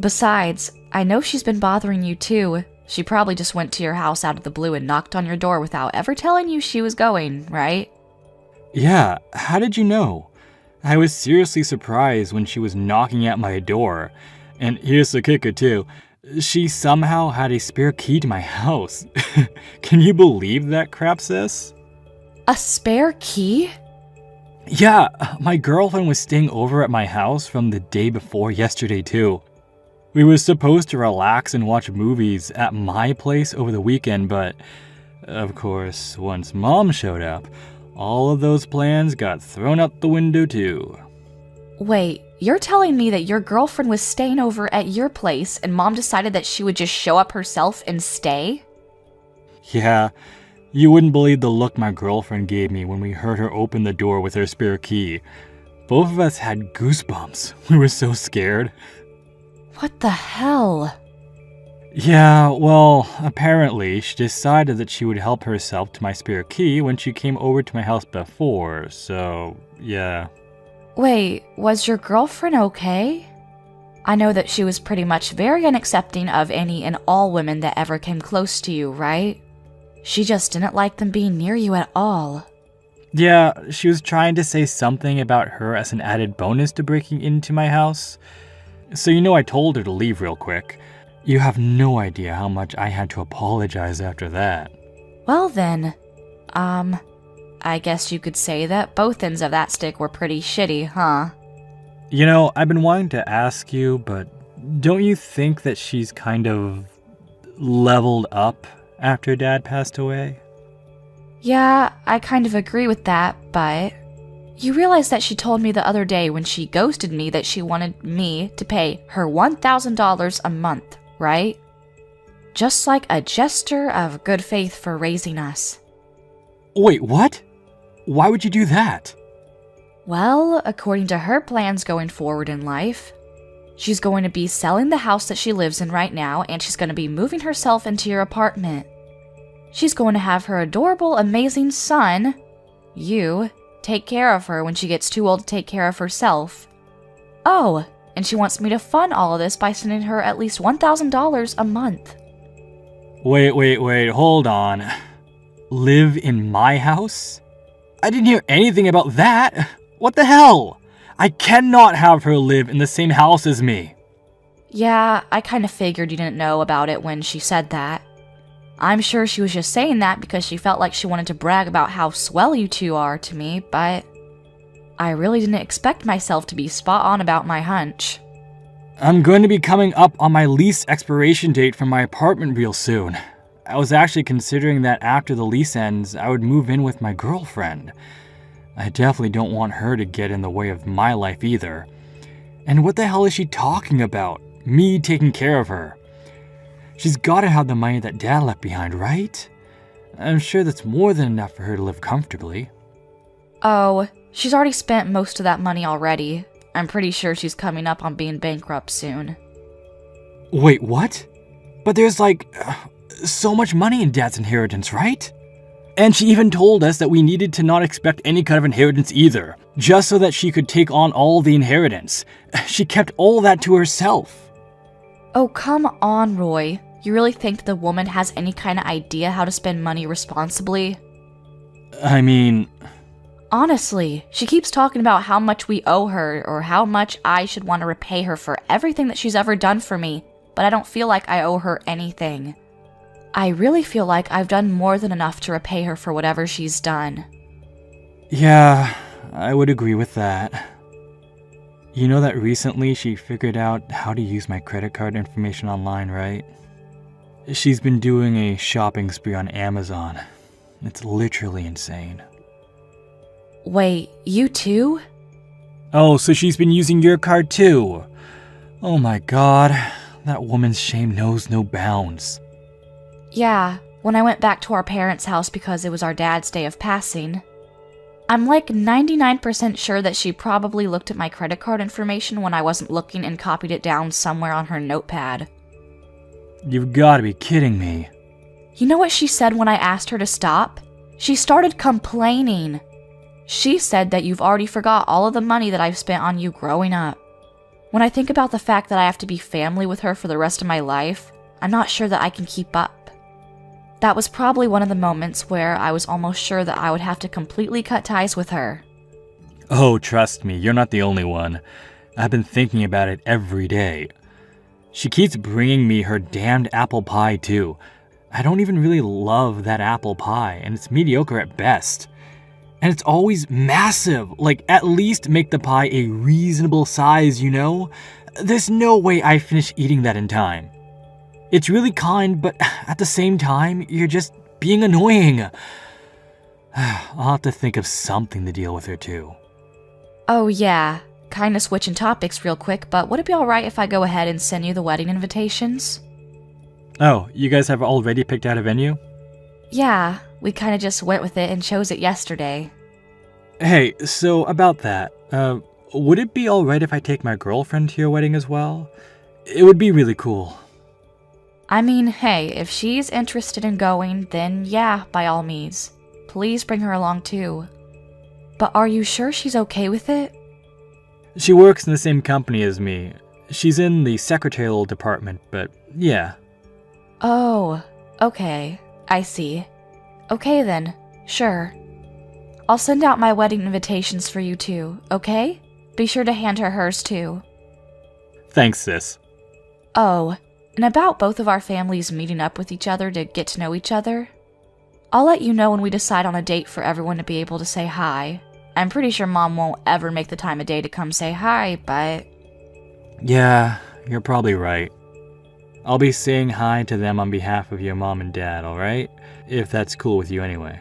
Besides, I know she's been bothering you too. She probably just went to your house out of the blue and knocked on your door without ever telling you she was going, right? Yeah, how did you know? I was seriously surprised when she was knocking at my door. And here's the kicker too. She somehow had a spare key to my house. Can you believe that crap, sis? A spare key? Yeah, my girlfriend was staying over at my house from the day before yesterday too. We were supposed to relax and watch movies at my place over the weekend, but of course, once Mom showed up, all of those plans got thrown out the window too. Wait, you're telling me that your girlfriend was staying over at your place and Mom decided that she would just show up herself and stay? Yeah, you wouldn't believe the look my girlfriend gave me when we heard her open the door with her spare key. Both of us had goosebumps. We were so scared. What the hell? Yeah, well, apparently she decided that she would help herself to my spare key when she came over to my house before, so yeah. Wait, was your girlfriend okay? I know that she was pretty much very unaccepting of any and all women that ever came close to you, right? She just didn't like them being near you at all. Yeah, she was trying to say something about her as an added bonus to breaking into my house. So I told her to leave real quick. You have no idea how much I had to apologize after that. Well then, I guess you could say that both ends of that stick were pretty shitty, huh? I've been wanting to ask you, but don't you think that she's kind of leveled up after Dad passed away? Yeah, I kind of agree with that, but you realize that she told me the other day when she ghosted me that she wanted me to pay her $1,000 a month, right? Just like a gesture of good faith for raising us. Wait, what? Why would you do that? Well, according to her plans going forward in life, she's going to be selling the house that she lives in right now, and she's going to be moving herself into your apartment. She's going to have her adorable, amazing son, you, take care of her when she gets too old to take care of herself. Oh, and she wants me to fund all of this by sending her at least $1,000 a month. Wait, hold on. Live in my house? I didn't hear anything about that. What the hell? I cannot have her live in the same house as me. Yeah, I kind of figured you didn't know about it when she said that. I'm sure she was just saying that because she felt like she wanted to brag about how swell you two are to me, but I really didn't expect myself to be spot on about my hunch. I'm going to be coming up on my lease expiration date for my apartment real soon. I was actually considering that after the lease ends, I would move in with my girlfriend. I definitely don't want her to get in the way of my life either. And what the hell is she talking about? Me taking care of her. She's gotta have the money that Dad left behind, right? I'm sure that's more than enough for her to live comfortably. Oh, she's already spent most of that money already. I'm pretty sure she's coming up on being bankrupt soon. Wait, what? But there's so much money in Dad's inheritance, right? And she even told us that we needed to not expect any kind of inheritance either, just so that she could take on all the inheritance. She kept all that to herself. Oh, come on, Roy. You really think the woman has any kind of idea how to spend money responsibly? I mean... Honestly, she keeps talking about how much we owe her or how much I should want to repay her for everything that she's ever done for me, but I don't feel like I owe her anything. I really feel like I've done more than enough to repay her for whatever she's done. Yeah, I would agree with that. You know that recently she figured out how to use my credit card information online, right? She's been doing a shopping spree on Amazon. It's literally insane. Wait, you too? Oh, so she's been using your card too? Oh my god, that woman's shame knows no bounds. Yeah, when I went back to our parents' house because it was our dad's day of passing, I'm like 99% sure that she probably looked at my credit card information when I wasn't looking and copied it down somewhere on her notepad. You've gotta be kidding me. You know what she said when I asked her to stop? She started complaining. She said that you've already forgot all of the money that I've spent on you growing up. When I think about the fact that I have to be family with her for the rest of my life, I'm not sure that I can keep up. That was probably one of the moments where I was almost sure that I would have to completely cut ties with her. Oh, trust me, you're not the only one. I've been thinking about it every day. She keeps bringing me her damned apple pie, too. I don't even really love that apple pie, and it's mediocre at best. And it's always massive, at least make the pie a reasonable size, you know? There's no way I finish eating that in time. It's really kind, but at the same time, you're just being annoying. I'll have to think of something to deal with her too. Oh yeah, kinda switching topics real quick, but would it be alright if I go ahead and send you the wedding invitations? Oh, you guys have already picked out a venue? Yeah, we kinda just went with it and chose it yesterday. Hey, so about that, would it be alright if I take my girlfriend to your wedding as well? It would be really cool. I mean, hey, if she's interested in going, then yeah, by all means. Please bring her along too. But are you sure she's okay with it? She works in the same company as me. She's in the secretarial department, but yeah. Oh, okay, I see. Okay then, sure. I'll send out my wedding invitations for you too, okay? Be sure to hand her hers too. Thanks, sis. Oh, and about both of our families meeting up with each other to get to know each other. I'll let you know when we decide on a date for everyone to be able to say hi. I'm pretty sure Mom won't ever make the time of day to come say hi, but... Yeah, you're probably right. I'll be saying hi to them on behalf of your mom and dad, alright? If that's cool with you anyway.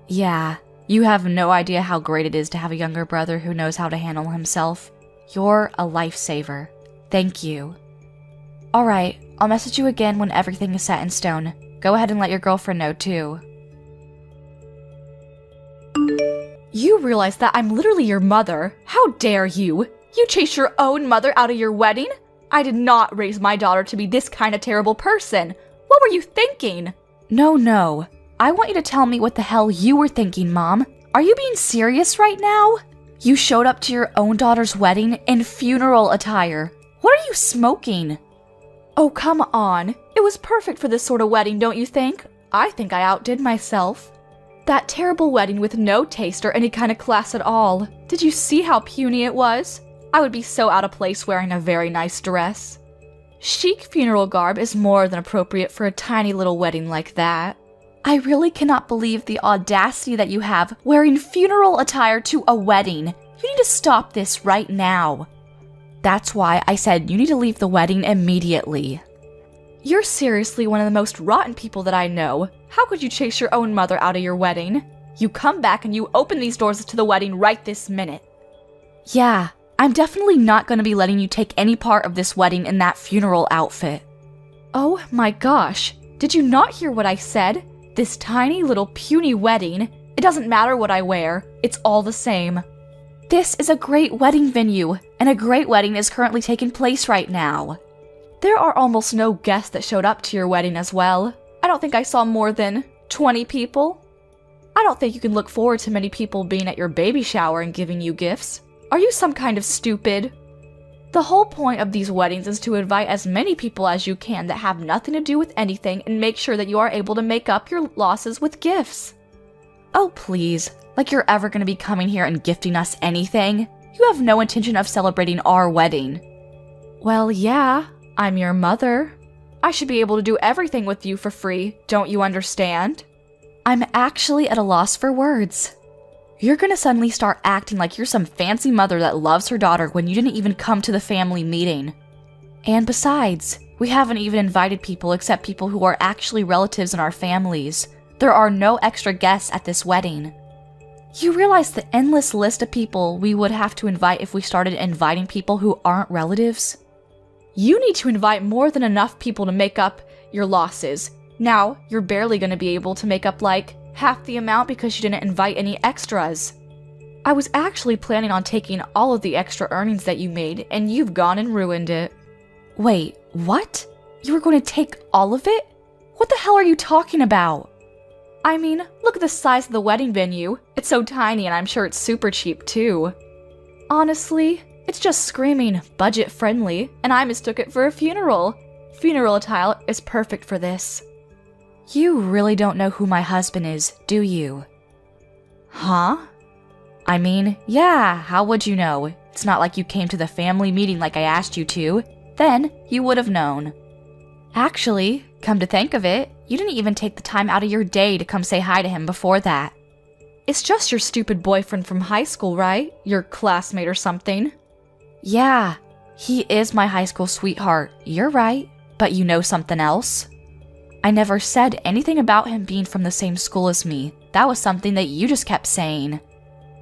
Yeah, you have no idea how great it is to have a younger brother who knows how to handle himself. You're a lifesaver. Thank you. Alright, I'll message you again when everything is set in stone. Go ahead and let your girlfriend know too. You realize that I'm literally your mother. How dare you? You chased your own mother out of your wedding? I did not raise my daughter to be this kind of terrible person. What were you thinking? No. I want you to tell me what the hell you were thinking, Mom. Are you being serious right now? You showed up to your own daughter's wedding in funeral attire. What are you smoking? Oh, come on. It was perfect for this sort of wedding, don't you think? I think I outdid myself. That terrible wedding with no taste or any kind of class at all. Did you see how puny it was? I would be so out of place wearing a very nice dress. Chic funeral garb is more than appropriate for a tiny little wedding like that. I really cannot believe the audacity that you have wearing funeral attire to a wedding. You need to stop this right now. That's why I said you need to leave the wedding immediately. You're seriously one of the most rotten people that I know. How could you chase your own mother out of your wedding? You come back and you open these doors to the wedding right this minute. Yeah, I'm definitely not going to be letting you take any part of this wedding in that funeral outfit. Oh my gosh, did you not hear what I said? This tiny little puny wedding, it doesn't matter what I wear, it's all the same. This is a great wedding venue, and a great wedding is currently taking place right now. There are almost no guests that showed up to your wedding as well. I don't think I saw more than 20 people. I don't think you can look forward to many people being at your baby shower and giving you gifts. Are you some kind of stupid? The whole point of these weddings is to invite as many people as you can that have nothing to do with anything and make sure that you are able to make up your losses with gifts. Oh please, like you're ever going to be coming here and gifting us anything? You have no intention of celebrating our wedding. Well, yeah, I'm your mother. I should be able to do everything with you for free, don't you understand? I'm actually at a loss for words. You're gonna suddenly start acting like you're some fancy mother that loves her daughter when you didn't even come to the family meeting. And besides, we haven't even invited people except people who are actually relatives in our families. There are no extra guests at this wedding. You realize the endless list of people we would have to invite if we started inviting people who aren't relatives? You need to invite more than enough people to make up your losses. Now, you're barely going to be able to make up like half the amount because you didn't invite any extras. I was actually planning on taking all of the extra earnings that you made, and you've gone and ruined it. Wait, what? You were going to take all of it? What the hell are you talking about? I mean, look at the size of the wedding venue. It's so tiny and I'm sure it's super cheap too. Honestly, it's just screaming budget friendly, and I mistook it for a funeral. Funeral attire is perfect for this. You really don't know who my husband is, do you? Huh? I mean, yeah, how would you know? It's not like you came to the family meeting like I asked you to. Then, you would have known. Actually, come to think of it, you didn't even take the time out of your day to come say hi to him before that. It's just your stupid boyfriend from high school, right? Your classmate or something. Yeah, he is my high school sweetheart, you're right, but you know something else? I never said anything about him being from the same school as me. That was something that you just kept saying.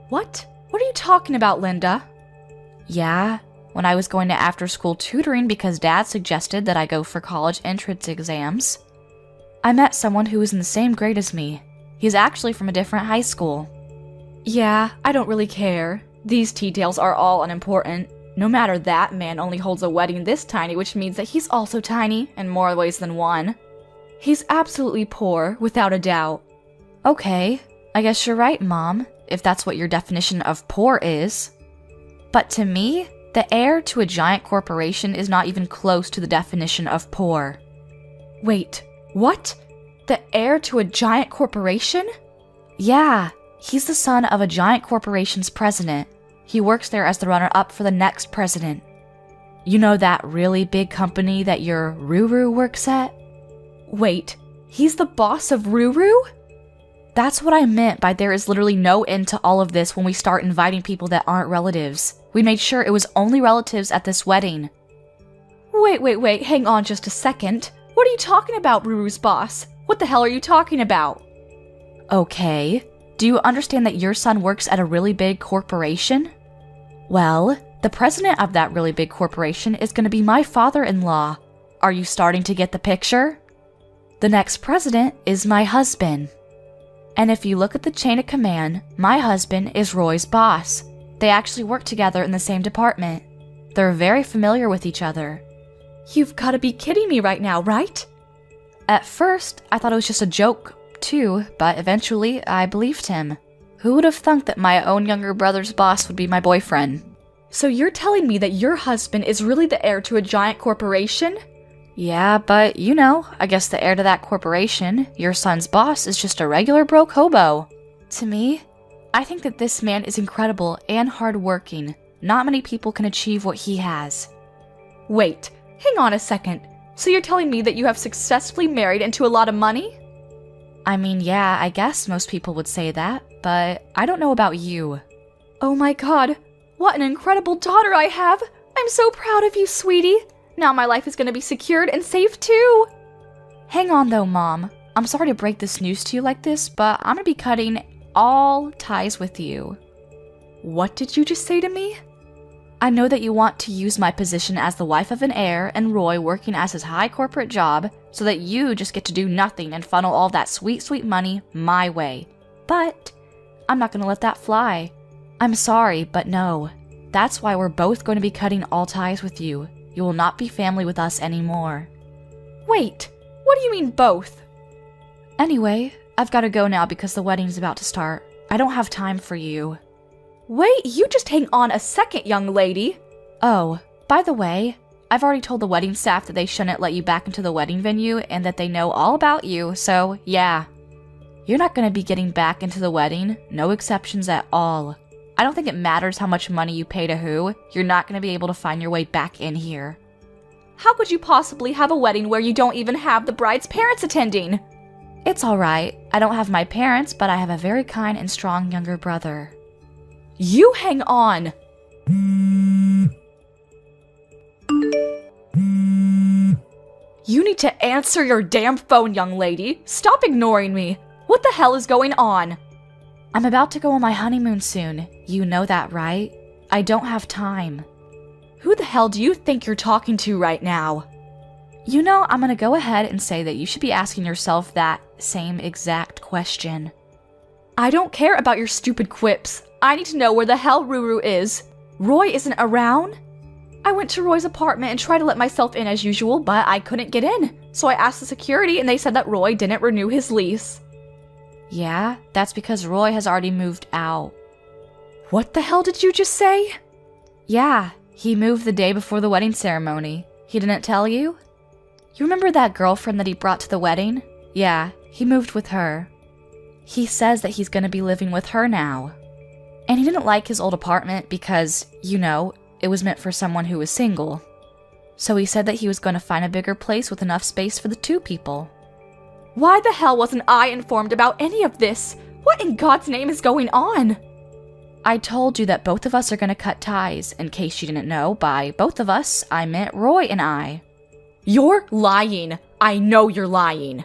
What? What are you talking about, Linda? Yeah, when I was going to after-school tutoring because Dad suggested that I go for college entrance exams. I met someone who was in the same grade as me. He's actually from a different high school. Yeah, I don't really care. These details are all unimportant. No matter that man only holds a wedding this tiny, which means that he's also tiny in more ways than one. He's absolutely poor, without a doubt. Okay, I guess you're right, Mom, if that's what your definition of poor is. But to me, the heir to a giant corporation is not even close to the definition of poor. Wait, what? The heir to a giant corporation? Yeah, he's the son of a giant corporation's president. He works there as the runner-up for the next president. You know that really big company that your Ruru works at? Wait, he's the boss of Ruru? That's what I meant by there is literally no end to all of this when we start inviting people that aren't relatives. We made sure it was only relatives at this wedding. Wait, hang on just a second. What are you talking about, Ruru's boss? What the hell are you talking about? Okay, do you understand that your son works at a really big corporation? Well, the president of that really big corporation is going to be my father-in-law. Are you starting to get the picture? The next president is my husband. And if you look at the chain of command, my husband is Roy's boss. They actually work together in the same department. They're very familiar with each other. You've got to be kidding me right now, right? At first, I thought it was just a joke, too, but eventually I believed him. Who would have thunk that my own younger brother's boss would be my boyfriend? So you're telling me that your husband is really the heir to a giant corporation? Yeah, but you know, I guess the heir to that corporation, your son's boss, is just a regular broke hobo. To me, I think that this man is incredible and hardworking. Not many people can achieve what he has. Wait, hang on a second. So you're telling me that you have successfully married into a lot of money? I mean, yeah, I guess most people would say that, but I don't know about you. Oh my god, what an incredible daughter I have! I'm so proud of you, sweetie! Now my life is gonna be secured and safe too! Hang on though, Mom. I'm sorry to break this news to you like this, but I'm gonna be cutting all ties with you. What did you just say to me? I know that you want to use my position as the wife of an heir and Roy working as his high corporate job so that you just get to do nothing and funnel all that sweet, sweet money my way. But I'm not going to let that fly. I'm sorry, but no. That's why we're both going to be cutting all ties with you. You will not be family with us anymore. Wait, what do you mean both? Anyway, I've got to go now because the wedding's about to start. I don't have time for you. Wait, you just hang on a second, young lady. Oh, by the way, I've already told the wedding staff that they shouldn't let you back into the wedding venue and that they know all about you, so yeah. You're not going to be getting back into the wedding, no exceptions at all. I don't think it matters how much money you pay to who, you're not going to be able to find your way back in here. How could you possibly have a wedding where you don't even have the bride's parents attending? It's alright, I don't have my parents, but I have a very kind and strong younger brother. You hang on! You need to answer your damn phone, young lady! Stop ignoring me! What the hell is going on? I'm about to go on my honeymoon soon. You know that, right? I don't have time. Who the hell do you think you're talking to right now? You know, I'm gonna go ahead and say that you should be asking yourself that same exact question. I don't care about your stupid quips. I need to know where the hell Ruru is. Roy isn't around? I went to Roy's apartment and tried to let myself in as usual, but I couldn't get in. So I asked the security and they said that Roy didn't renew his lease. Yeah, that's because Roy has already moved out. What the hell did you just say? Yeah, he moved the day before the wedding ceremony. He didn't tell you? You remember that girlfriend that he brought to the wedding? Yeah, he moved with her. He says that he's gonna be living with her now. And he didn't like his old apartment because, you know, it was meant for someone who was single. So he said that he was going to find a bigger place with enough space for the two people. Why the hell wasn't I informed about any of this? What in God's name is going on? I told you that both of us are going to cut ties. In case you didn't know, by both of us, I meant Roy and I. You're lying. I know you're lying.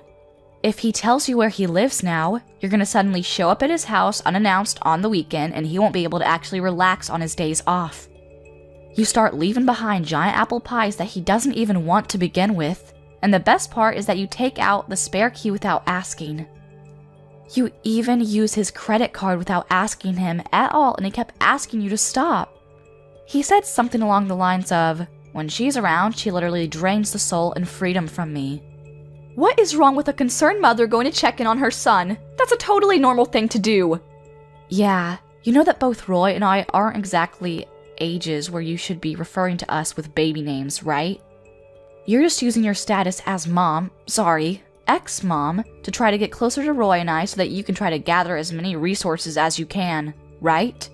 If he tells you where he lives now, you're going to suddenly show up at his house unannounced on the weekend and he won't be able to actually relax on his days off. You start leaving behind giant apple pies that he doesn't even want to begin with. And the best part is that you take out the spare key without asking. You even use his credit card without asking him at all, and he kept asking you to stop. He said something along the lines of, "When she's around, she literally drains the soul and freedom from me." What is wrong with a concerned mother going to check in on her son? That's a totally normal thing to do. Yeah, you know that both Roy and I aren't exactly ages where you should be referring to us with baby names, right? You're just using your status as ex-mom, to try to get closer to Roy and I so that you can try to gather as many resources as you can, right?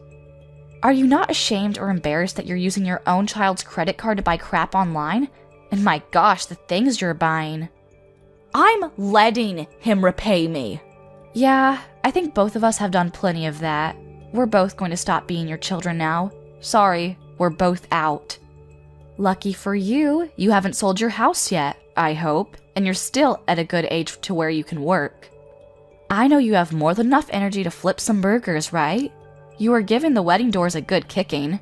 Are you not ashamed or embarrassed that you're using your own child's credit card to buy crap online? And my gosh, the things you're buying. I'm letting him repay me. Yeah, I think both of us have done plenty of that. We're both going to stop being your children now. Sorry, we're both out. Lucky for you, you haven't sold your house yet, I hope, and you're still at a good age to where you can work. I know you have more than enough energy to flip some burgers, right? You are giving the wedding doors a good kicking.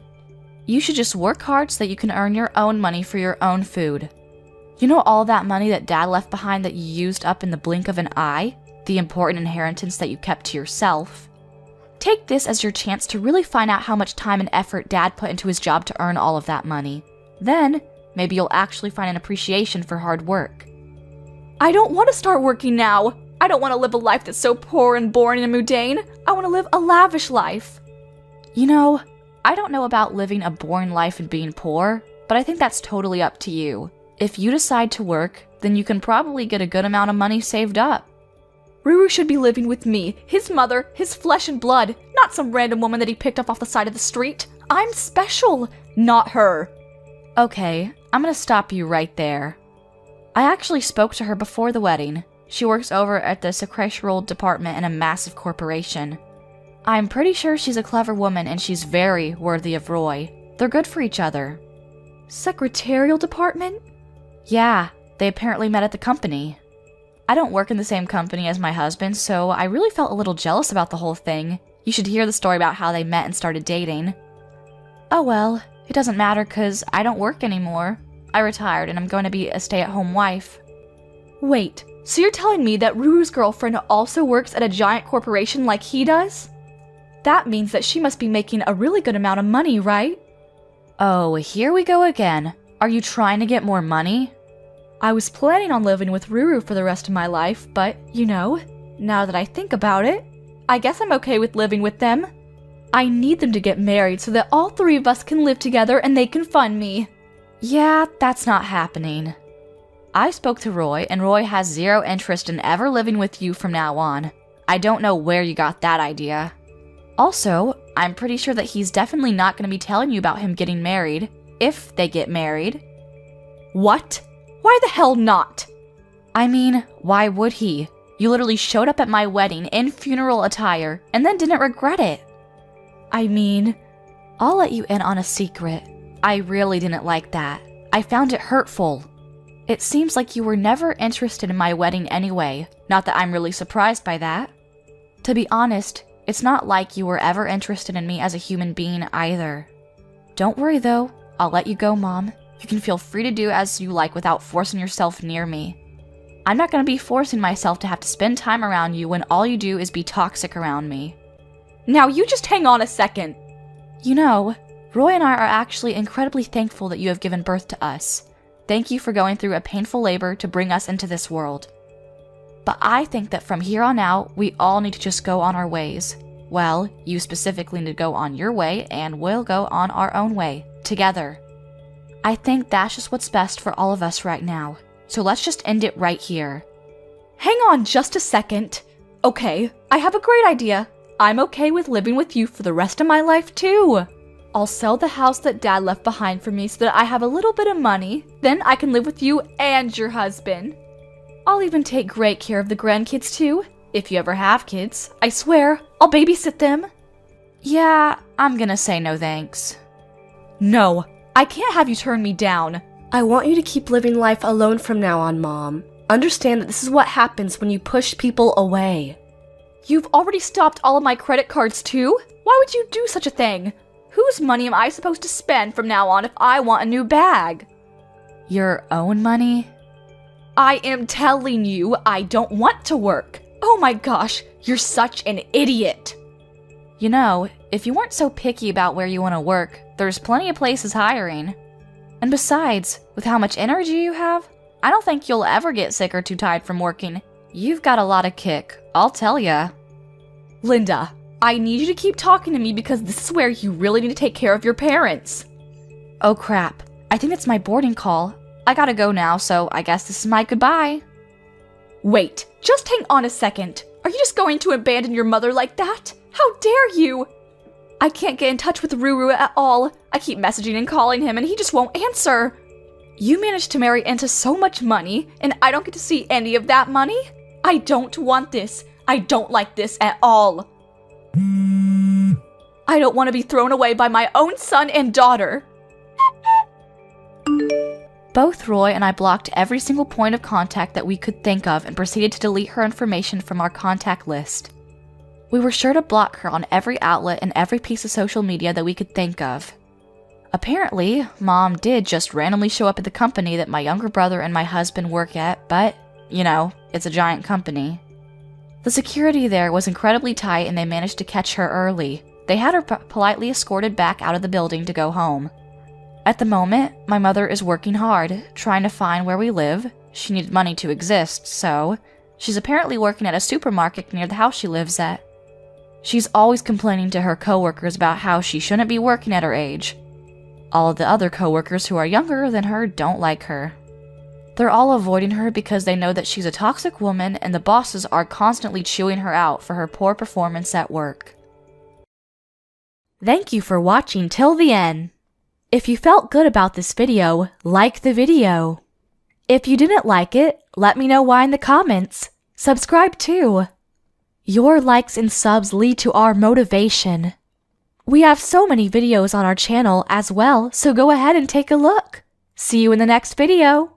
You should just work hard so that you can earn your own money for your own food. You know all that money that Dad left behind that you used up in the blink of an eye? The important inheritance that you kept to yourself? Take this as your chance to really find out how much time and effort Dad put into his job to earn all of that money. Then, maybe you'll actually find an appreciation for hard work. I don't want to start working now. I don't want to live a life that's so poor and boring and mundane. I want to live a lavish life. You know, I don't know about living a boring life and being poor, but I think that's totally up to you. If you decide to work, then you can probably get a good amount of money saved up. Ruru should be living with me, his mother, his flesh and blood, not some random woman that he picked up off the side of the street. I'm special, not her. Okay, I'm gonna stop you right there. I actually spoke to her before the wedding. She works over at the secretarial department in a massive corporation. I'm pretty sure she's a clever woman and she's very worthy of Roy. They're good for each other. Secretarial department? Yeah, they apparently met at the company. I don't work in the same company as my husband, so I really felt a little jealous about the whole thing. You should hear the story about how they met and started dating. Oh well, it doesn't matter because I don't work anymore. I retired and I'm going to be a stay-at-home wife. Wait, so you're telling me that Ruru's girlfriend also works at a giant corporation like he does? That means that she must be making a really good amount of money, right? Oh, here we go again. Are you trying to get more money? I was planning on living with Ruru for the rest of my life, but, you know, now that I think about it, I guess I'm okay with living with them. I need them to get married so that all three of us can live together and they can fund me. Yeah, that's not happening. I spoke to Roy, and Roy has zero interest in ever living with you from now on. I don't know where you got that idea. Also, I'm pretty sure that he's definitely not going to be telling you about him getting married, if they get married. What? Why the hell not? I mean, why would he? You literally showed up at my wedding in funeral attire and then didn't regret it. I mean, I'll let you in on a secret. I really didn't like that. I found it hurtful. It seems like you were never interested in my wedding anyway. Not that I'm really surprised by that. To be honest, it's not like you were ever interested in me as a human being either. Don't worry though, I'll let you go, Mom. You can feel free to do as you like without forcing yourself near me. I'm not going to be forcing myself to have to spend time around you when all you do is be toxic around me. Now you just hang on a second. You know, Roy and I are actually incredibly thankful that you have given birth to us. Thank you for going through a painful labor to bring us into this world. But I think that from here on out, we all need to just go on our ways. Well, you specifically need to go on your way, and we'll go on our own way, together. I think that's just what's best for all of us right now. So let's just end it right here. Hang on just a second. Okay, I have a great idea. I'm okay with living with you for the rest of my life too. I'll sell the house that Dad left behind for me so that I have a little bit of money. Then I can live with you and your husband. I'll even take great care of the grandkids too. If you ever have kids, I swear, I'll babysit them. Yeah, I'm gonna say no thanks. No, I can't have you turn me down. I want you to keep living life alone from now on, Mom. Understand that this is what happens when you push people away. You've already stopped all of my credit cards too? Why would you do such a thing? Whose money am I supposed to spend from now on if I want a new bag? Your own money? I am telling you, I don't want to work. Oh my gosh, you're such an idiot. You know, if you weren't so picky about where you want to work, there's plenty of places hiring. And besides, with how much energy you have, I don't think you'll ever get sick or too tired from working. You've got a lot of kick, I'll tell ya. Linda, I need you to keep talking to me because this is where you really need to take care of your parents. Oh crap, I think it's my boarding call. I gotta go now, so I guess this is my goodbye. Wait, just hang on a second. Are you just going to abandon your mother like that? How dare you! I can't get in touch with Ruru at all. I keep messaging and calling him and he just won't answer. You managed to marry into so much money, and I don't get to see any of that money? I don't want this. I don't like this at all. I don't want to be thrown away by my own son and daughter. Both Roy and I blocked every single point of contact that we could think of and proceeded to delete her information from our contact list. We were sure to block her on every outlet and every piece of social media that we could think of. Apparently, Mom did just randomly show up at the company that my younger brother and my husband work at, but, you know, it's a giant company. The security there was incredibly tight and they managed to catch her early. They had her politely escorted back out of the building to go home. At the moment, my mother is working hard, trying to find where we live. She needed money to exist, so she's apparently working at a supermarket near the house she lives at. She's always complaining to her coworkers about how she shouldn't be working at her age. All of the other coworkers who are younger than her don't like her. They're all avoiding her because they know that she's a toxic woman and the bosses are constantly chewing her out for her poor performance at work. Thank you for watching till the end. If you felt good about this video, like the video. If you didn't like it, let me know why in the comments. Subscribe too. Your likes and subs lead to our motivation. We have so many videos on our channel as well, so go ahead and take a look. See you in the next video.